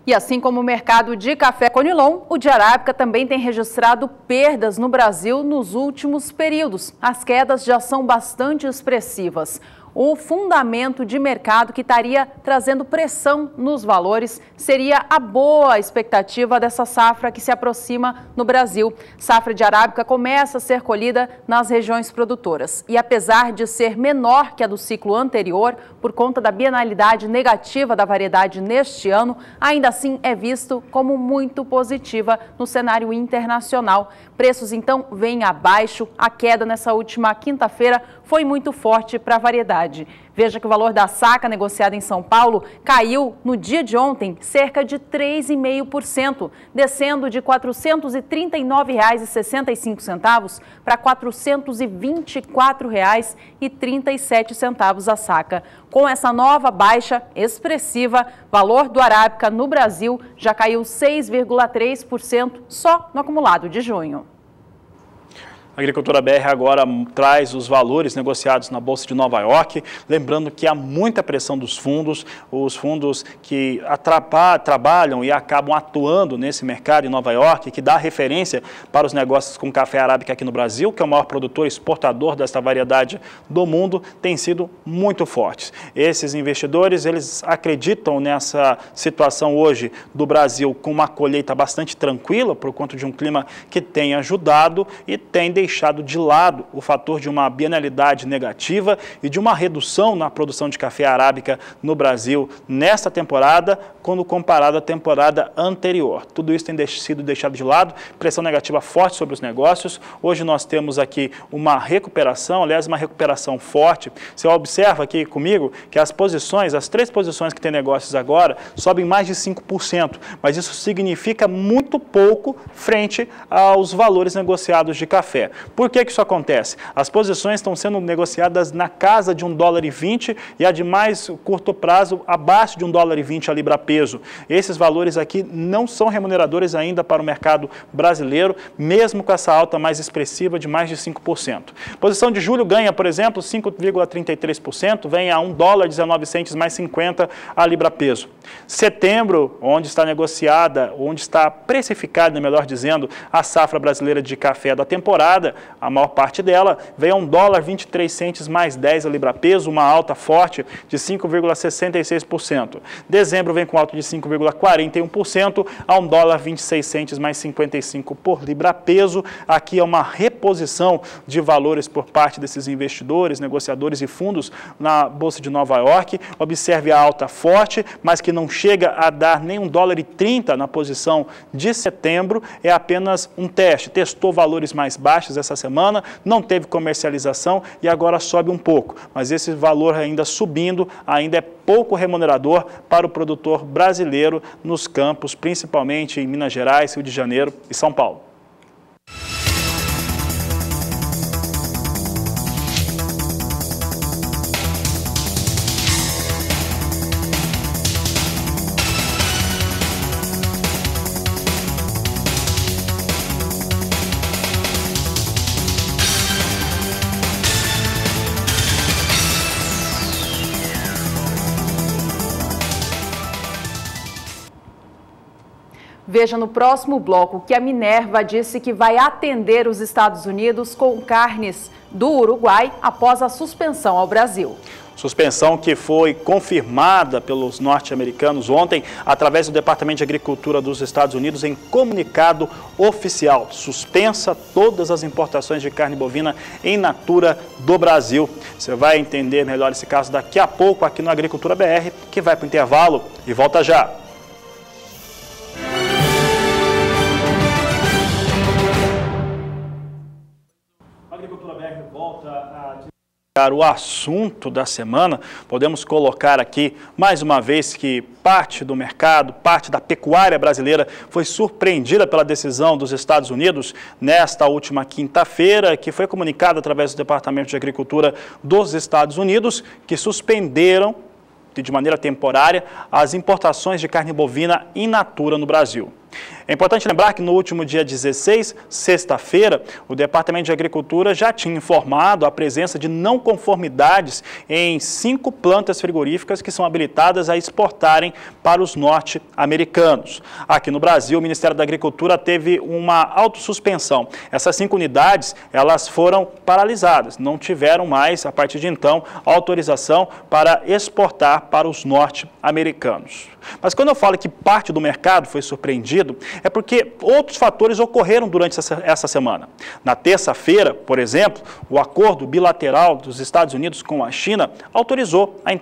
E assim como o mercado de café Conilon, o de arábica também tem registrado perdas no Brasil nos últimos períodos. As quedas já são bastante expressivas. O fundamento de mercado que estaria trazendo pressão nos valores seria a boa expectativa dessa safra que se aproxima no Brasil. Safra de arábica começa a ser colhida nas regiões produtoras. E apesar de ser menor que a do ciclo anterior, por conta da bienalidade negativa da variedade neste ano, ainda assim é visto como muito positiva no cenário internacional. Preços então vêm abaixo. A queda nessa última quinta-feira foi muito forte para a variedade. Veja que o valor da saca negociada em São Paulo caiu no dia de ontem cerca de 3,5%, descendo de R$ 439,65 para R$ 424,37 a saca. Com essa nova baixa expressiva, valor do arábica no Brasil já caiu 6,3% só no acumulado de junho. A Agricultura BR agora traz os valores negociados na Bolsa de Nova York, lembrando que há muita pressão dos fundos, os fundos que trabalham e acabam atuando nesse mercado em Nova York, que dá referência para os negócios com café arábica aqui no Brasil, que é o maior produtor e exportador desta variedade do mundo, têm sido muito fortes. Esses investidores, eles acreditam nessa situação hoje do Brasil com uma colheita bastante tranquila, por conta de um clima que tem ajudado e tem deixado de lado o fator de uma bienalidade negativa e de uma redução na produção de café arábica no Brasil nesta temporada, quando comparado à temporada anterior. Tudo isso tem sido deixado de lado, pressão negativa forte sobre os negócios. Hoje nós temos aqui uma recuperação, aliás, uma recuperação forte. Você observa aqui comigo que as três posições que tem negócios agora, sobem mais de 5%, mas isso significa muito pouco frente aos valores negociados de café. Por que isso acontece? As posições estão sendo negociadas na casa de $1,20 e a de mais curto prazo abaixo de $1,20 a libra peso. Esses valores aqui não são remuneradores ainda para o mercado brasileiro, mesmo com essa alta mais expressiva de mais de 5%. Posição de julho ganha, por exemplo, 5,33%, vem a $1,19 mais 50 a libra peso. Setembro, onde está negociada, onde está precificada, melhor dizendo, a safra brasileira de café da temporada, a maior parte dela veio a $1,23 mais 10 a libra peso, uma alta forte de 5,66%. Dezembro vem com alta de 5,41% a $1,26 mais 55 por libra peso. Aqui é uma reposição de valores por parte desses investidores, negociadores e fundos na Bolsa de Nova York. Observe a alta forte, mas que não chega a dar nem $1,30 na posição de setembro, é apenas um teste. Testou valores mais baixos essa semana, não teve comercialização e agora sobe um pouco. Mas esse valor ainda subindo, ainda é pouco remunerador para o produtor brasileiro nos campos, principalmente em Minas Gerais, Rio de Janeiro e São Paulo. Veja no próximo bloco que a Minerva disse que vai atender os Estados Unidos com carnes do Uruguai após a suspensão ao Brasil. Suspensão que foi confirmada pelos norte-americanos ontem através do Departamento de Agricultura dos Estados Unidos em comunicado oficial. Suspensa todas as importações de carne bovina in natura do Brasil. Você vai entender melhor esse caso daqui a pouco aqui no Agricultura BR, que vai para o intervalo e volta já. A Agricultura BR volta a o assunto da semana. Podemos colocar aqui mais uma vez que parte do mercado, parte da pecuária brasileira foi surpreendida pela decisão dos Estados Unidos nesta última quinta-feira, que foi comunicada através do Departamento de Agricultura dos Estados Unidos, que suspenderam de maneira temporária as importações de carne bovina in natura no Brasil. É importante lembrar que no último dia 16, sexta-feira, o Departamento de Agricultura já tinha informado a presença de não conformidades em 5 plantas frigoríficas que são habilitadas a exportarem para os norte-americanos. Aqui no Brasil, o Ministério da Agricultura teve uma autossuspensão. Essas 5 unidades, elas foram paralisadas, não tiveram mais, a partir de então, autorização para exportar para os norte-americanos. Mas quando eu falo que parte do mercado foi surpreendido, é porque outros fatores ocorreram durante essa semana. Na terça-feira, por exemplo, o acordo bilateral dos Estados Unidos com a China autorizou a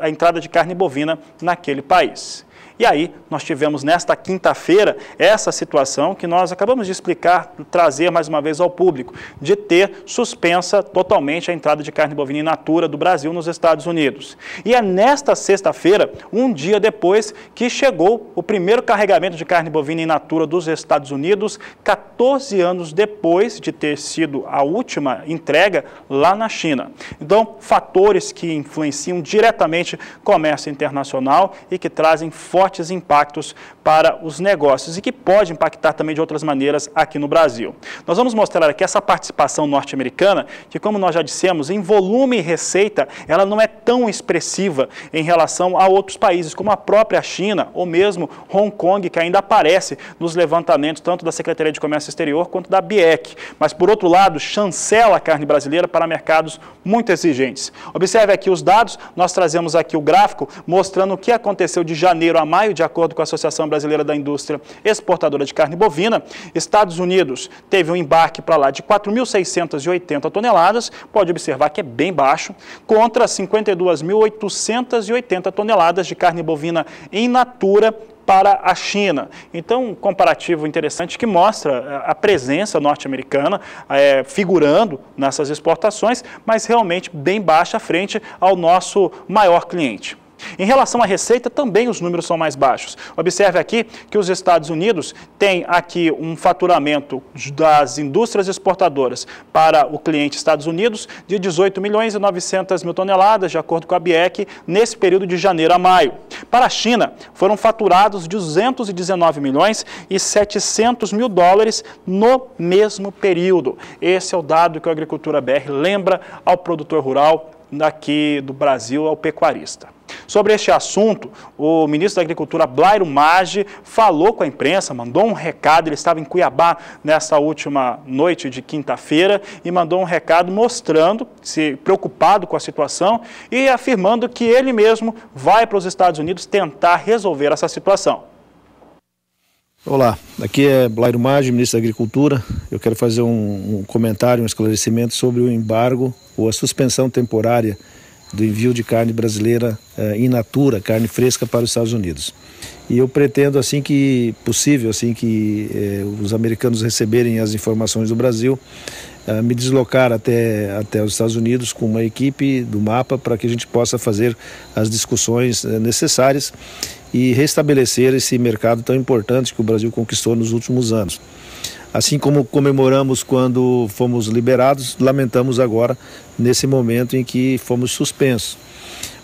entrada de carne bovina naquele país. E aí, nós tivemos nesta quinta-feira essa situação que nós acabamos de explicar, trazer mais uma vez ao público, de ter suspensa totalmente a entrada de carne bovina in natura do Brasil nos Estados Unidos. E é nesta sexta-feira, um dia depois, que chegou o primeiro carregamento de carne bovina in natura dos Estados Unidos, 14 anos depois de ter sido a última entrega lá na China. Então, fatores que influenciam diretamente o comércio internacional e que trazem fortes impactos para os negócios e que pode impactar também de outras maneiras aqui no Brasil. Nós vamos mostrar aqui essa participação norte-americana, que como nós já dissemos, em volume e receita, ela não é tão expressiva em relação a outros países, como a própria China ou mesmo Hong Kong, que ainda aparece nos levantamentos tanto da Secretaria de Comércio Exterior quanto da BIEC. Mas, por outro lado, chancela a carne brasileira para mercados muito exigentes. Observe aqui os dados, nós trazemos aqui o gráfico mostrando o que aconteceu de janeiro a maio, de acordo com a Associação Brasileira da Indústria Exportadora de Carne Bovina. Estados Unidos teve um embarque para lá de 4.680 toneladas, pode observar que é bem baixo, contra 52.880 toneladas de carne bovina in natura para a China. Então, um comparativo interessante que mostra a presença norte-americana figurando nessas exportações, mas realmente bem baixa frente ao nosso maior cliente. Em relação à receita, também os números são mais baixos. Observe aqui que os Estados Unidos têm aqui um faturamento das indústrias exportadoras para o cliente Estados Unidos de 18.900.000 toneladas, de acordo com a BIEC, nesse período de janeiro a maio. Para a China, foram faturados 219.700.000 dólares no mesmo período. Esse é o dado que a Agricultura BR lembra ao produtor rural daqui do Brasil, ao pecuarista. Sobre este assunto, o ministro da Agricultura, Blairo Maggi, falou com a imprensa, mandou um recado. Ele estava em Cuiabá nessa última noite de quinta-feira e mandou um recado mostrando-se preocupado com a situação e afirmando que ele mesmo vai para os Estados Unidos tentar resolver essa situação. Olá, aqui é Blairo Maggi, ministro da Agricultura. Eu quero fazer um comentário, um esclarecimento sobre o embargo ou a suspensão temporária do envio de carne brasileira in natura, carne fresca para os Estados Unidos. E eu pretendo, assim que possível, assim que os americanos receberem as informações do Brasil, me deslocar até os Estados Unidos com uma equipe do MAPA para que a gente possa fazer as discussões necessárias e restabelecer esse mercado tão importante que o Brasil conquistou nos últimos anos. Assim como comemoramos quando fomos liberados, lamentamos agora nesse momento em que fomos suspensos.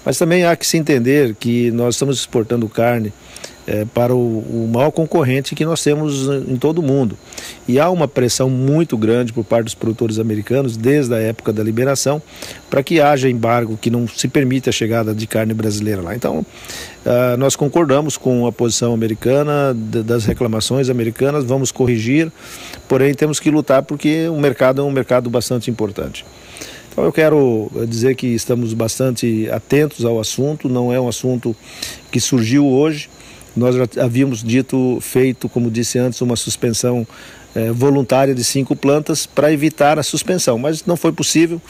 Mas também há que se entender que nós estamos exportando carne para o maior concorrente que nós temos em todo o mundo. E há uma pressão muito grande por parte dos produtores americanos, desde a época da liberação, para que haja embargo, que não se permita a chegada de carne brasileira lá. Então, nós concordamos com a posição americana, das reclamações americanas, vamos corrigir, porém temos que lutar porque o mercado é um mercado bastante importante. Então eu quero dizer que estamos bastante atentos ao assunto, não é um assunto que surgiu hoje. Nós já havíamos feito, como disse antes, uma suspensão voluntária de 5 plantas para evitar a suspensão, mas não foi possível.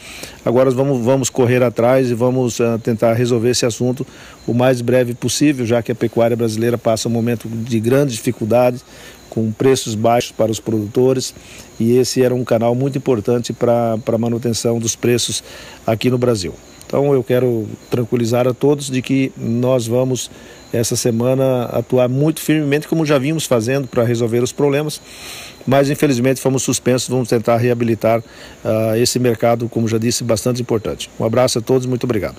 Agora vamos correr atrás e vamos tentar resolver esse assunto o mais breve possível, já que a pecuária brasileira passa um momento de grande dificuldade, com preços baixos para os produtores, e esse era um canal muito importante para a manutenção dos preços aqui no Brasil. Então eu quero tranquilizar a todos de que nós vamos, essa semana, atuar muito firmemente, como já vimos fazendo, para resolver os problemas, mas infelizmente fomos suspensos. Vamos tentar reabilitar esse mercado, como já disse, bastante importante. Um abraço a todos, muito obrigado.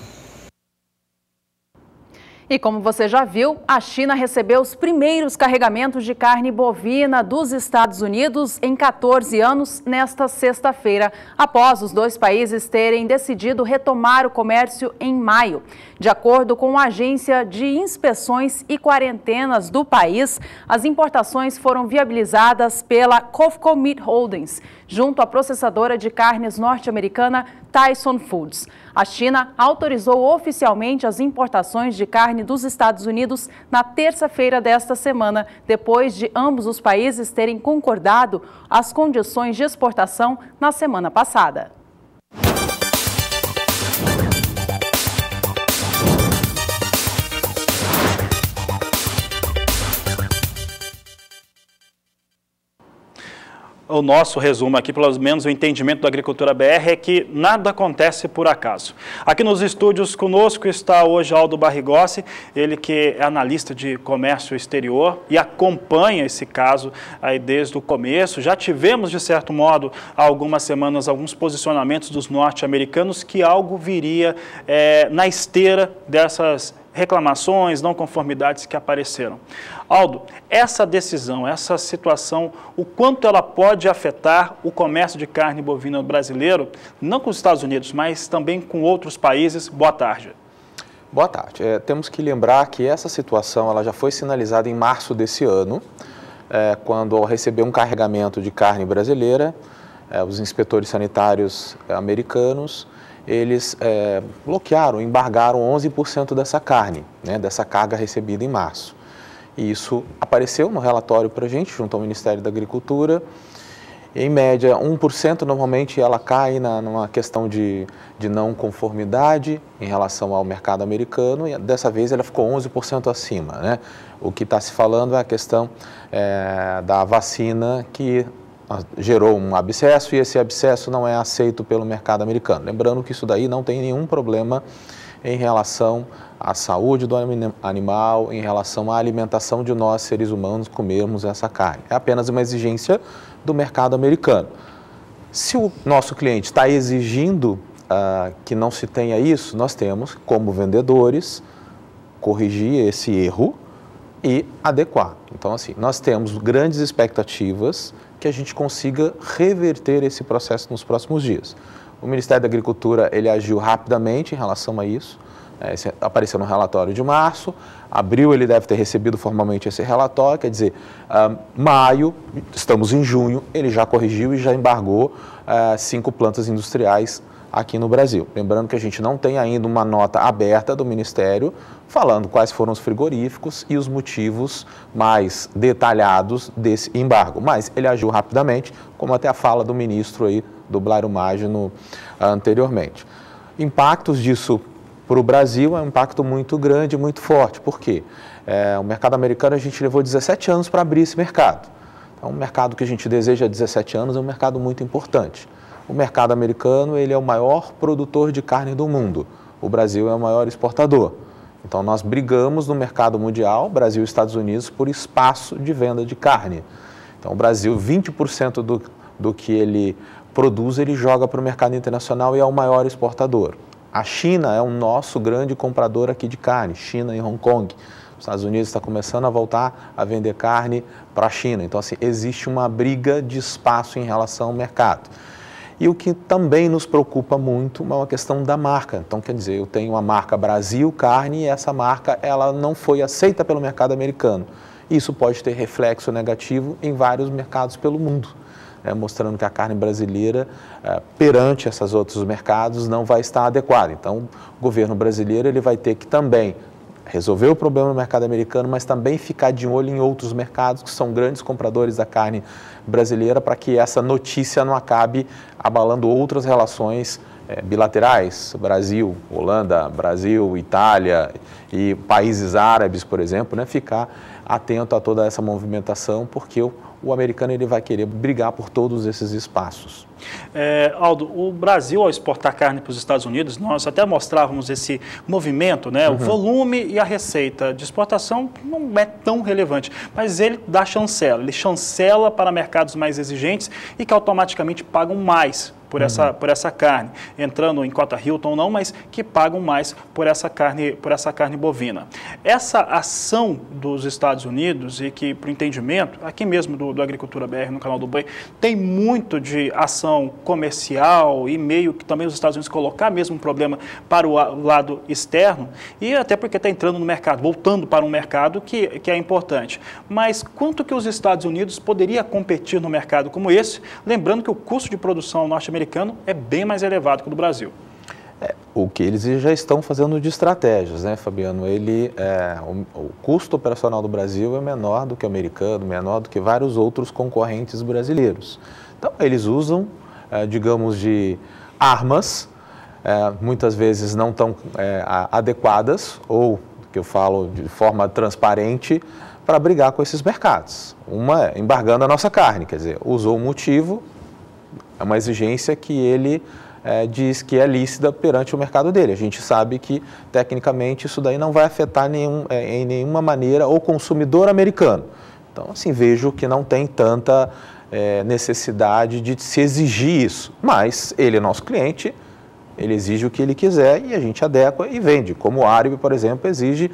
E como você já viu, a China recebeu os primeiros carregamentos de carne bovina dos Estados Unidos em 14 anos nesta sexta-feira, após os dois países terem decidido retomar o comércio em maio. De acordo com a Agência de Inspeções e Quarentenas do país, as importações foram viabilizadas pela Cofco Meat Holdings, junto à processadora de carnes norte-americana Tyson Foods. A China autorizou oficialmente as importações de carne dos Estados Unidos na terça-feira desta semana, depois de ambos os países terem concordado as condições de exportação na semana passada. O nosso resumo aqui, pelo menos o entendimento da Agricultura BR, é que nada acontece por acaso. Aqui nos estúdios conosco está hoje Aldo Barrigossi, ele que é analista de comércio exterior e acompanha esse caso aí desde o começo. Já tivemos, de certo modo, há algumas semanas, alguns posicionamentos dos norte-americanos que algo viria na esteira dessas reclamações, não conformidades que apareceram. Aldo, essa decisão, essa situação, o quanto ela pode afetar o comércio de carne bovina brasileiro, não com os Estados Unidos, mas também com outros países? Boa tarde. Boa tarde. Temos que lembrar que essa situação ela já foi sinalizada em março desse ano, quando ao receber um carregamento de carne brasileira, os inspetores sanitários americanos, eles bloquearam, embargaram 11% dessa carne, dessa carga recebida em março. E isso apareceu no relatório para a gente, junto ao Ministério da Agricultura. Em média, 1% normalmente ela cai numa questão de não conformidade em relação ao mercado americano, e dessa vez ela ficou 11% acima. O que está se falando é a questão da vacina que gerou um abscesso, e esse abscesso não é aceito pelo mercado americano. Lembrando que isso daí não tem nenhum problema em relação à saúde do animal, em relação à alimentação de nós, seres humanos, comermos essa carne. É apenas uma exigência do mercado americano. Se o nosso cliente está exigindo que não se tenha isso, nós temos, como vendedores, corrigir esse erro e adequar. Então, assim, nós temos grandes expectativas que a gente consiga reverter esse processo nos próximos dias. O Ministério da Agricultura, ele agiu rapidamente em relação a isso, apareceu no relatório de março, abril ele deve ter recebido formalmente esse relatório, quer dizer, maio, estamos em junho, ele já corrigiu e já embargou 5 plantas industriais aqui no Brasil. Lembrando que a gente não tem ainda uma nota aberta do Ministério falando quais foram os frigoríficos e os motivos mais detalhados desse embargo. Mas ele agiu rapidamente, como até a fala do ministro aí, do Blairo Magno, anteriormente. Impactos disso para o Brasil é um impacto muito grande, muito forte. Por quê? O mercado americano, a gente levou 17 anos para abrir esse mercado. Então, um mercado que a gente deseja há 17 anos é um mercado muito importante. O mercado americano, ele é o maior produtor de carne do mundo. O Brasil é o maior exportador. Então, nós brigamos no mercado mundial, Brasil e Estados Unidos, por espaço de venda de carne. Então, o Brasil, 20% do que ele produz, ele joga para o mercado internacional e é o maior exportador. A China é o nosso grande comprador aqui de carne, China e Hong Kong. Os Estados Unidos está começando a voltar a vender carne para a China. Então, assim, existe uma briga de espaço em relação ao mercado. E o que também nos preocupa muito é uma questão da marca. Então, quer dizer, eu tenho a marca Brasil Carne e essa marca ela não foi aceita pelo mercado americano. Isso pode ter reflexo negativo em vários mercados pelo mundo. mostrando que a carne brasileira, perante esses outros mercados, não vai estar adequada. Então, o governo brasileiro ele vai ter que também resolver o problema no mercado americano, mas também ficar de olho em outros mercados que são grandes compradores da carne brasileira, para que essa notícia não acabe abalando outras relações bilaterais, Brasil, Holanda, Brasil, Itália e países árabes, por exemplo, né? Ficar atento a toda essa movimentação, porque o americano ele vai querer brigar por todos esses espaços. Aldo, o Brasil, ao exportar carne para os Estados Unidos, nós até mostrávamos esse movimento, né? O volume e a receita de exportação não é tão relevante, mas ele dá chancela, ele chancela para mercados mais exigentes e que automaticamente pagam mais por essa carne, entrando em cota Hilton não, mas que pagam mais por essa carne bovina. Essa ação dos Estados Unidos e que, para o entendimento, aqui mesmo do Agricultura BR, no canal do Boi, tem muito de ação comercial e meio que também os Estados Unidos colocar mesmo um problema para o lado externo, e até porque está entrando no mercado, voltando para um mercado que é importante. Mas quanto que os Estados Unidos poderia competir no mercado como esse, lembrando que o custo de produção norte-americano é bem mais elevado que o do Brasil? O que eles já estão fazendo de estratégias, né, Fabiano? O custo operacional do Brasil é menor do que o americano, menor do que vários outros concorrentes brasileiros. Então, eles usam, digamos, de armas, muitas vezes não tão adequadas, ou, que eu falo de forma transparente, para brigar com esses mercados. Uma é embargando a nossa carne, quer dizer, usou um motivo, é uma exigência que ele diz que é lícita perante o mercado dele. A gente sabe que, tecnicamente, isso daí não vai afetar em nenhuma maneira o consumidor americano. Então, assim, vejo que não tem tanta necessidade de se exigir isso. Mas ele é nosso cliente, ele exige o que ele quiser e a gente adequa e vende. Como o árabe, por exemplo, exige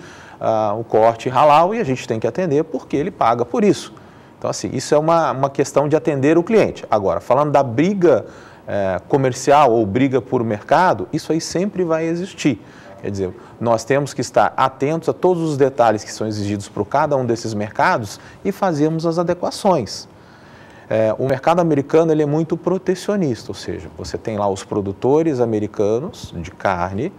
o corte halal e a gente tem que atender porque ele paga por isso. Então, assim, isso é uma questão de atender o cliente. Agora, falando da briga comercial ou briga por mercado, isso aí sempre vai existir. Quer dizer, nós temos que estar atentos a todos os detalhes que são exigidos por cada um desses mercados e fazermos as adequações. O mercado americano ele é muito protecionista, ou seja, você tem lá os produtores americanos de carne,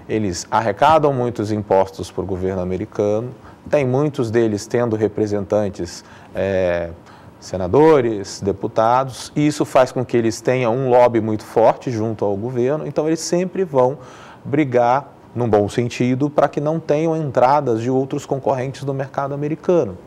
eles arrecadam muitos impostos para o governo americano, tem muitos deles tendo representantes, senadores, deputados, e isso faz com que eles tenham um lobby muito forte junto ao governo, então eles sempre vão brigar, num bom sentido, para que não tenham entradas de outros concorrentes do mercado americano.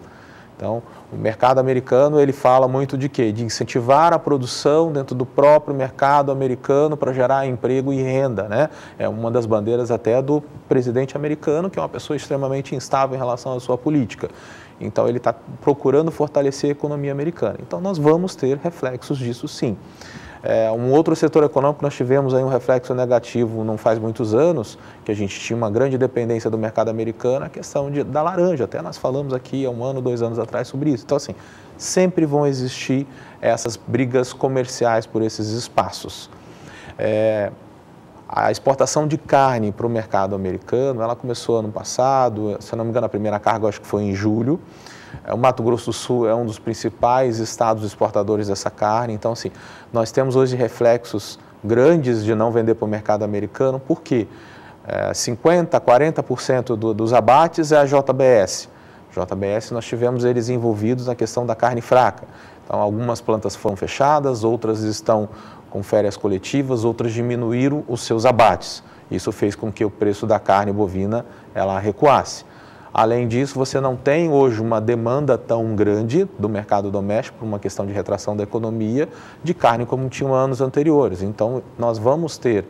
Então, o mercado americano, ele fala muito de quê? De incentivar a produção dentro do próprio mercado americano para gerar emprego e renda, né? É uma das bandeiras até do presidente americano, que é uma pessoa extremamente instável em relação à sua política. Então, ele está procurando fortalecer a economia americana. Então, nós vamos ter reflexos disso, sim. Um outro setor econômico, nós tivemos aí um reflexo negativo não faz muitos anos, que a gente tinha uma grande dependência do mercado americano, a questão da laranja. Até nós falamos aqui há 1 ano, 2 anos atrás sobre isso. Então, assim, sempre vão existir essas brigas comerciais por esses espaços. A exportação de carne para o mercado americano, ela começou ano passado, se não me engano, a primeira carga acho que foi em julho. O Mato Grosso do Sul é um dos principais estados exportadores dessa carne. Então, assim, nós temos hoje reflexos grandes de não vender para o mercado americano, porque 50%, 40% dos abates é a JBS. JBS, nós tivemos eles envolvidos na questão da carne fraca. Então, algumas plantas foram fechadas, outras estão com férias coletivas, outras diminuíram os seus abates. Isso fez com que o preço da carne bovina ela recuasse. Além disso, você não tem hoje uma demanda tão grande do mercado doméstico, por uma questão de retração da economia, de carne como tinha anos anteriores. Então, nós vamos ter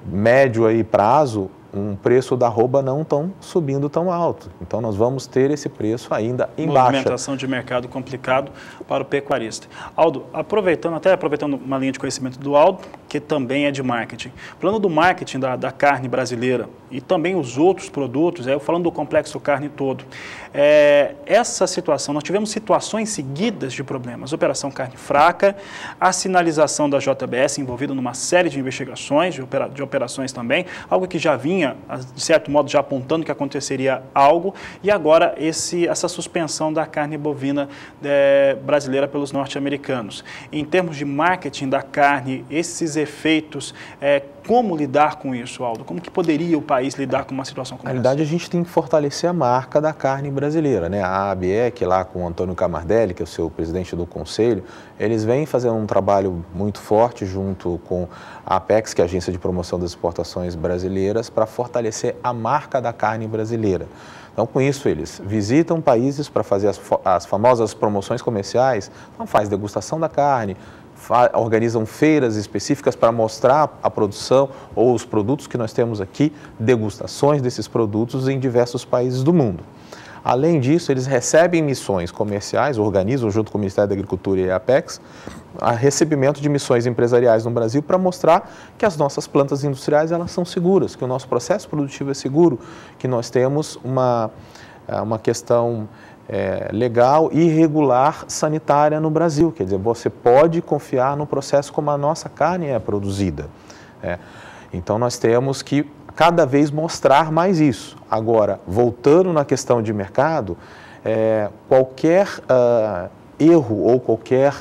médio aí prazo, um preço da arroba não tão subindo tão alto. Então, nós vamos ter esse preço ainda em baixa. Movimentação de mercado complicado para o pecuarista. Aldo, aproveitando uma linha de conhecimento do Aldo, que também é de marketing. Falando do marketing da carne brasileira, e também os outros produtos, eu falando do complexo carne todo, essa situação, nós tivemos situações seguidas de problemas, Operação Carne Fraca, a sinalização da JBS envolvida numa série de investigações, de operações também, algo que já vinha, de certo modo, já apontando que aconteceria algo, e agora essa suspensão da carne bovina brasileira pelos norte-americanos. Em termos de marketing da carne, esses efeitos, como lidar com isso, Aldo? Como que poderia o país lidar com uma situação como essa? Na realidade, a gente tem que fortalecer a marca da carne brasileira, né? A ABEC, lá com o Antônio Camardelli, que é o seu presidente do conselho, eles vêm fazendo um trabalho muito forte junto com a Apex, que é a Agência de Promoção das Exportações Brasileiras, para fortalecer a marca da carne brasileira. Então, com isso, eles visitam países para fazer as famosas promoções comerciais, então faz degustação da carne, organizam feiras específicas para mostrar a produção ou os produtos que nós temos aqui, degustações desses produtos em diversos países do mundo. Além disso, eles recebem missões comerciais, organizam junto com o Ministério da Agricultura e a Apex, a recebimento de missões empresariais no Brasil para mostrar que as nossas plantas industriais elas são seguras, que o nosso processo produtivo é seguro, que nós temos uma questão legal e regular sanitária no Brasil. Quer dizer, você pode confiar no processo como a nossa carne é produzida. Então, nós temos que cada vez mostrar mais isso. Agora, voltando na questão de mercado, qualquer erro ou qualquer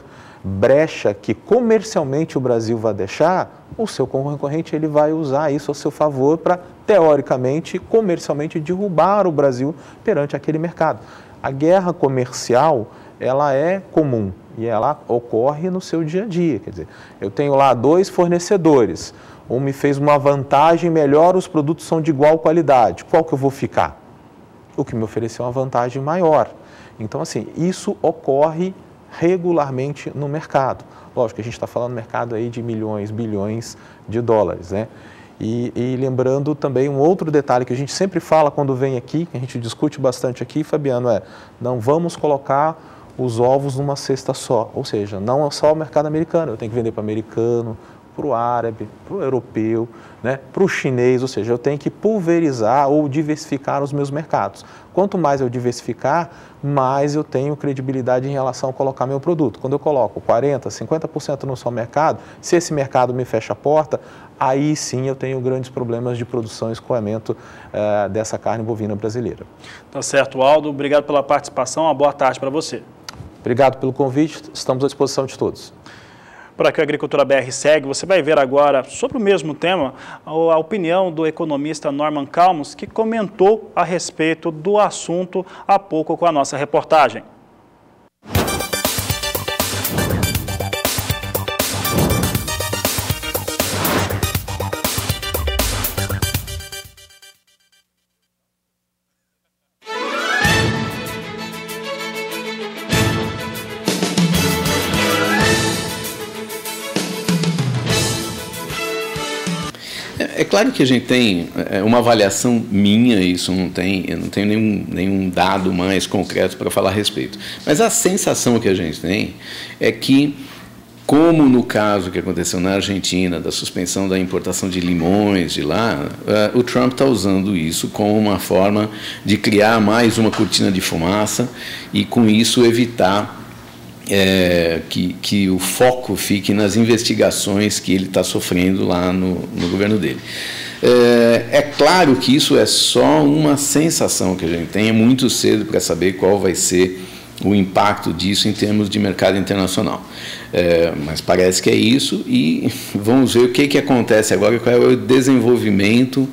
brecha que comercialmente o Brasil vai deixar, o seu concorrente ele vai usar isso a seu favor para, teoricamente, comercialmente, derrubar o Brasil perante aquele mercado. A guerra comercial, ela é comum e ela ocorre no seu dia a dia. Quer dizer, eu tenho lá 2 fornecedores, um me fez uma vantagem melhor, os produtos são de igual qualidade. Qual que eu vou ficar? O que me ofereceu uma vantagem maior. Então, assim, isso ocorre regularmente no mercado. Lógico que a gente está falando no mercado aí de milhões, bilhões de dólares, né? E lembrando também um outro detalhe que a gente sempre fala quando vem aqui, que a gente discute bastante aqui, Fabiano, não vamos colocar os ovos numa cesta só. Ou seja, não é só o mercado americano, eu tenho que vender para o americano, para o árabe, para o europeu, né, para o chinês, ou seja, eu tenho que pulverizar ou diversificar os meus mercados. Quanto mais eu diversificar, mais eu tenho credibilidade em relação a colocar meu produto. Quando eu coloco 40%, 50% no só mercado, se esse mercado me fecha a porta, aí sim eu tenho grandes problemas de produção e escoamento dessa carne bovina brasileira. Tá certo, Aldo. Obrigado pela participação. Uma boa tarde para você. Obrigado pelo convite. Estamos à disposição de todos. Por aqui a Agricultura BR segue, você vai ver agora, sobre o mesmo tema, a opinião do economista Norman Calmos, que comentou a respeito do assunto há pouco com a nossa reportagem. É claro que a gente tem uma avaliação minha, isso eu não tenho nenhum dado mais concreto para falar a respeito. Mas a sensação que a gente tem é que, como no caso que aconteceu na Argentina, da suspensão da importação de limões de lá, o Trump está usando isso como uma forma de criar mais uma cortina de fumaça e, com isso, evitar que o foco fique nas investigações que ele está sofrendo lá no governo dele. É claro que isso é só uma sensação que a gente tem, é muito cedo para saber qual vai ser o impacto disso em termos de mercado internacional. Mas parece que é isso e vamos ver o que acontece agora, qual é o desenvolvimento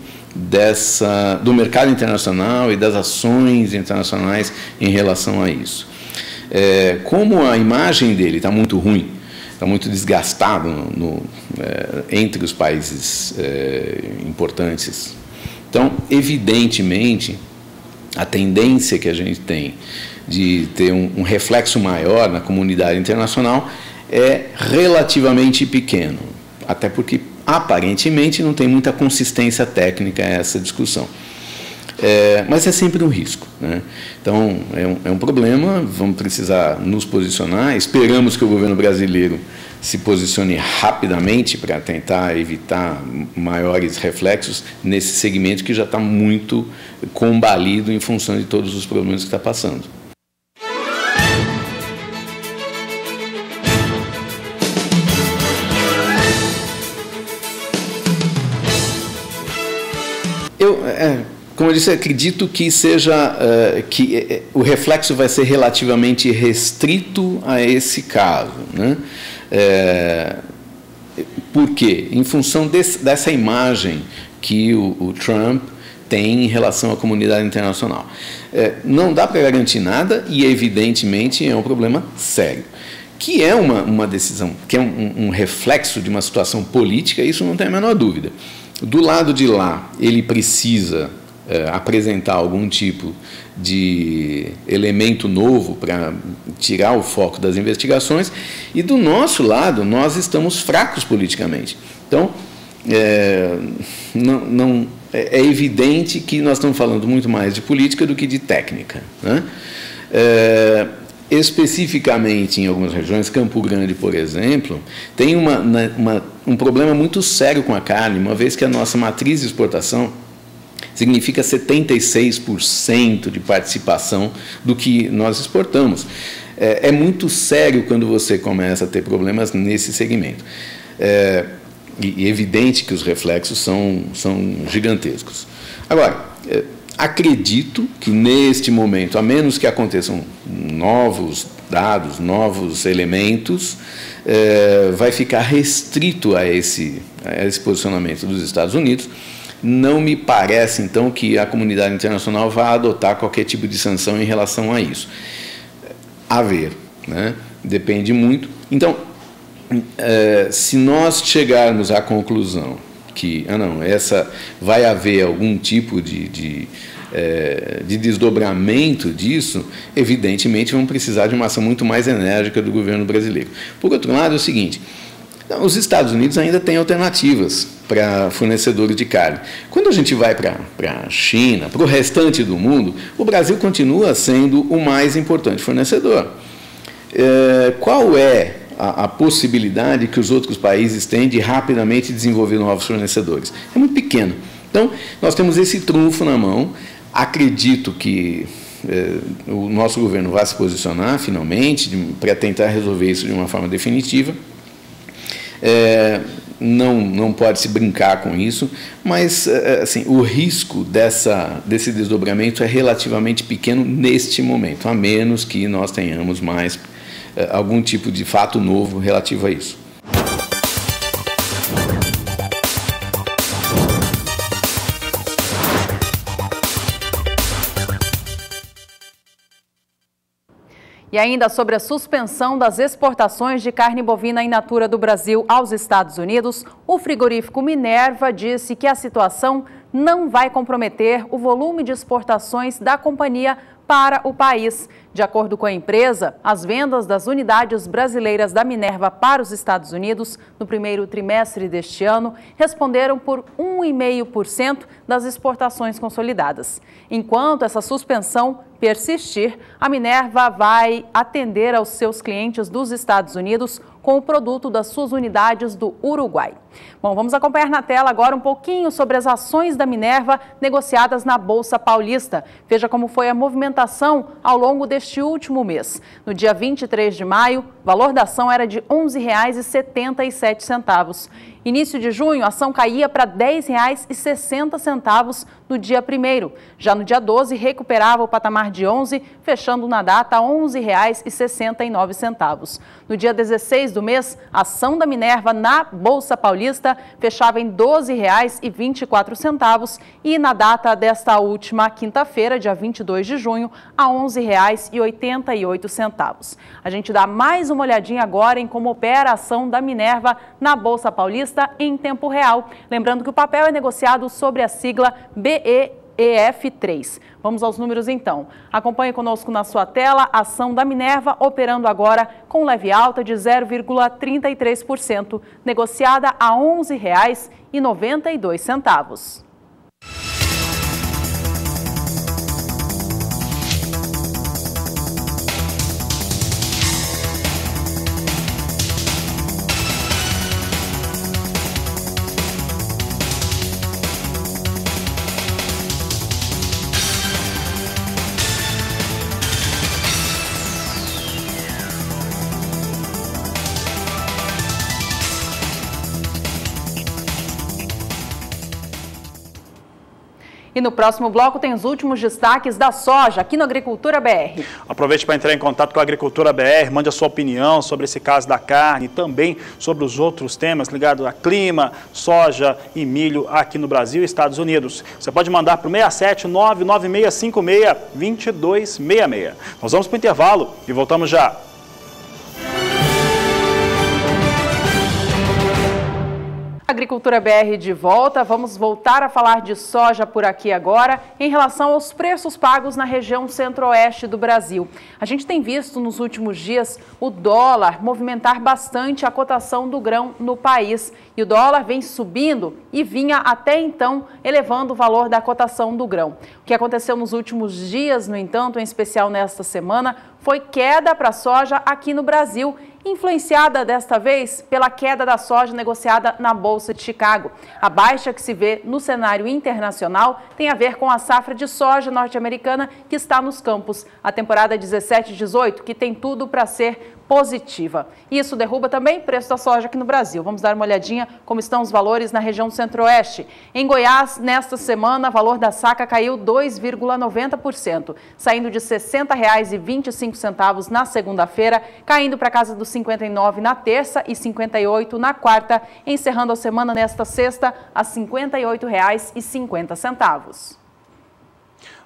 do mercado internacional e das ações internacionais em relação a isso. Como a imagem dele está muito ruim, está muito desgastado entre os países importantes, então, evidentemente, a tendência que a gente tem de ter um reflexo maior na comunidade internacional é relativamente pequeno, até porque, aparentemente, não tem muita consistência técnica essa discussão. Mas é sempre um risco, né? Então, é um problema, vamos precisar nos posicionar. Esperamos que o governo brasileiro se posicione rapidamente para tentar evitar maiores reflexos nesse segmento que já está muito combalido em função de todos os problemas que está passando. Como eu disse, acredito que o reflexo vai ser relativamente restrito a esse caso, né? Por quê? Em função dessa imagem que o Trump tem em relação à comunidade internacional. Não dá para garantir nada e, evidentemente, é um problema sério. Que é uma decisão, que é um reflexo de uma situação política, isso não tem a menor dúvida. Do lado de lá, ele precisa apresentar algum tipo de elemento novo para tirar o foco das investigações, e do nosso lado nós estamos fracos politicamente. Então é evidente que nós estamos falando muito mais de política do que de técnica, né? Especificamente em algumas regiões, Campo Grande, por exemplo, tem um problema muito sério com a carne, uma vez que a nossa matriz de exportação significa 76% de participação do que nós exportamos. É muito sério quando você começa a ter problemas nesse segmento. E é evidente que os reflexos são gigantescos. Agora, acredito que neste momento, a menos que aconteçam novos dados, novos elementos, vai ficar restrito a esse posicionamento dos Estados Unidos. Não me parece, então, que a comunidade internacional vá adotar qualquer tipo de sanção em relação a isso. A ver, né? Depende muito. Então, se nós chegarmos à conclusão que vai haver algum tipo de desdobramento disso, evidentemente vamos precisar de uma ação muito mais enérgica do governo brasileiro. Por outro lado, é o seguinte: os Estados Unidos ainda têm alternativas para fornecedores de carne. Quando a gente vai para a China, para o restante do mundo, o Brasil continua sendo o mais importante fornecedor. Qual é a possibilidade que os outros países têm de rapidamente desenvolver novos fornecedores? É muito pequeno. Então, nós temos esse trunfo na mão. Acredito que o nosso governo vai se posicionar, finalmente, para tentar resolver isso de uma forma definitiva. Não pode se brincar com isso, mas assim, o risco desse desdobramento é relativamente pequeno neste momento, a menos que nós tenhamos mais algum tipo de fato novo relativo a isso. E ainda sobre a suspensão das exportações de carne bovina in natura do Brasil aos Estados Unidos, o frigorífico Minerva disse que a situação não vai comprometer o volume de exportações da companhia para o país. De acordo com a empresa, as vendas das unidades brasileiras da Minerva para os Estados Unidos no primeiro trimestre deste ano responderam por 1,5% das exportações consolidadas. Enquanto essa suspensão persistir, a Minerva vai atender aos seus clientes dos Estados Unidos com o produto das suas unidades do Uruguai. Bom, vamos acompanhar na tela agora um pouquinho sobre as ações da Minerva negociadas na Bolsa Paulista. Veja como foi a movimentação ao longo deste último mês. No dia 23 de maio, o valor da ação era de R$ 11,77. Início de junho, a ação caía para R$ 10,60 no dia 1º. Já no dia 12, recuperava o patamar de 11, fechando na data R$ 11,69. No dia 16 do mês, a ação da Minerva na Bolsa Paulista fechava em R$ 12,24 e na data desta última quinta-feira, dia 22 de junho, a R$ 11,88. A gente dá mais uma olhadinha agora em como opera a ação da Minerva na Bolsa Paulista em tempo real. Lembrando que o papel é negociado sobre a sigla BEEF3. Vamos aos números então. Acompanhe conosco na sua tela a ação da Minerva operando agora com leve alta de 0,33%, negociada a R$ 11,92. E no próximo bloco tem os últimos destaques da soja aqui no Agricultura BR. Aproveite para entrar em contato com a Agricultura BR, mande a sua opinião sobre esse caso da carne e também sobre os outros temas ligados a clima, soja e milho aqui no Brasil e Estados Unidos. Você pode mandar para o 67996562266. Nós vamos para o intervalo e voltamos já. Agricultura BR de volta, vamos voltar a falar de soja por aqui agora em relação aos preços pagos na região centro-oeste do Brasil. A gente tem visto nos últimos dias o dólar movimentar bastante a cotação do grão no país e o dólar vem subindo e vinha até então elevando o valor da cotação do grão. O que aconteceu nos últimos dias, no entanto, em especial nesta semana, foi queda para a soja aqui no Brasil, influenciada desta vez pela queda da soja negociada na Bolsa de Chicago. A baixa que se vê no cenário internacional tem a ver com a safra de soja norte-americana que está nos campos. A temporada 17-18, que tem tudo para ser positiva. Isso derruba também o preço da soja aqui no Brasil. Vamos dar uma olhadinha como estão os valores na região centro-oeste. Em Goiás, nesta semana, o valor da saca caiu 2,90%, saindo de R$ 60,25 na segunda-feira, caindo para casa dos R$ 59 na terça e R$ 58 na quarta, encerrando a semana nesta sexta a R$ 58,50.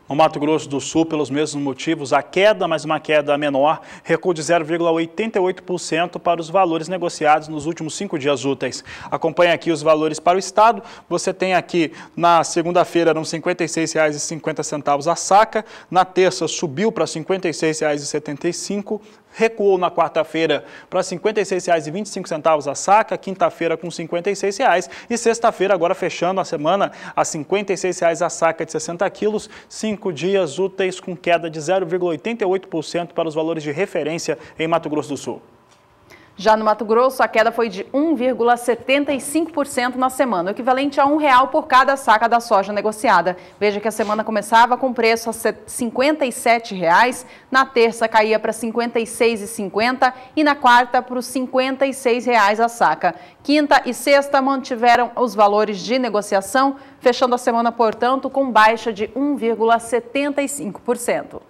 No Mato Grosso do Sul, pelos mesmos motivos, a queda, mas uma queda menor, recuo de 0,88% para os valores negociados nos últimos 5 dias úteis. Acompanhe aqui os valores para o estado. Você tem aqui, na segunda-feira, eram R$ 56,50 a saca. Na terça, subiu para R$ 56,75. Recuou na quarta-feira para R$ 56,25 a saca, quinta-feira com R$ 56,00 e sexta-feira, agora fechando a semana, a R$ 56,00 a saca de 60 quilos, 5 dias úteis com queda de 0,88% para os valores de referência em Mato Grosso do Sul. Já no Mato Grosso, a queda foi de 1,75% na semana, o equivalente a R$ 1,00 por cada saca da soja negociada. Veja que a semana começava com preço a R$ 57,00, na terça caía para R$ 56,50 e na quarta para os R$ 56,00 a saca. Quinta e sexta mantiveram os valores de negociação, fechando a semana, portanto, com baixa de 1,75%.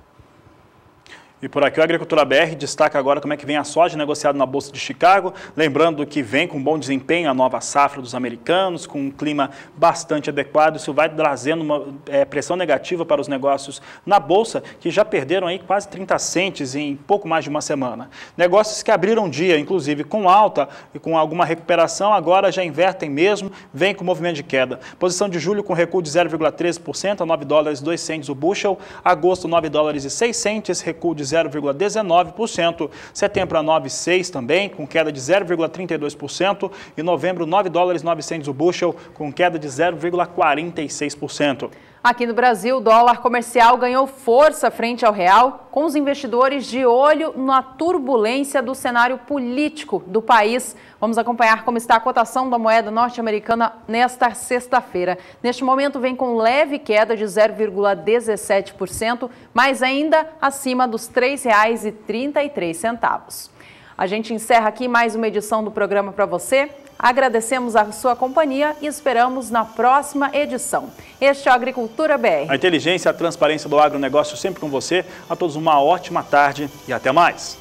E por aqui o Agricultura BR destaca agora como é que vem a soja negociada na Bolsa de Chicago, lembrando que vem com bom desempenho a nova safra dos americanos, com um clima bastante adequado. Isso vai trazendo uma pressão negativa para os negócios na Bolsa, que já perderam aí quase 30 centes em pouco mais de uma semana. Negócios que abriram dia, inclusive com alta e com alguma recuperação, agora já invertem mesmo, vem com movimento de queda. Posição de julho com recuo de 0,13% a $9,02 o bushel, agosto $9,06, recuo de 0,19%, setembro a 9,6 também, com queda de 0,32%, e novembro $9,09 o bushel, com queda de 0,46%. Aqui no Brasil, o dólar comercial ganhou força frente ao real, com os investidores de olho na turbulência do cenário político do país. Vamos acompanhar como está a cotação da moeda norte-americana nesta sexta-feira. Neste momento, vem com leve queda de 0,17%, mas ainda acima dos R$ 3,33. A gente encerra aqui mais uma edição do programa para você. Agradecemos a sua companhia e esperamos na próxima edição. Este é o Agricultura BR. A inteligência e a transparência do agronegócio sempre com você. A todos uma ótima tarde e até mais.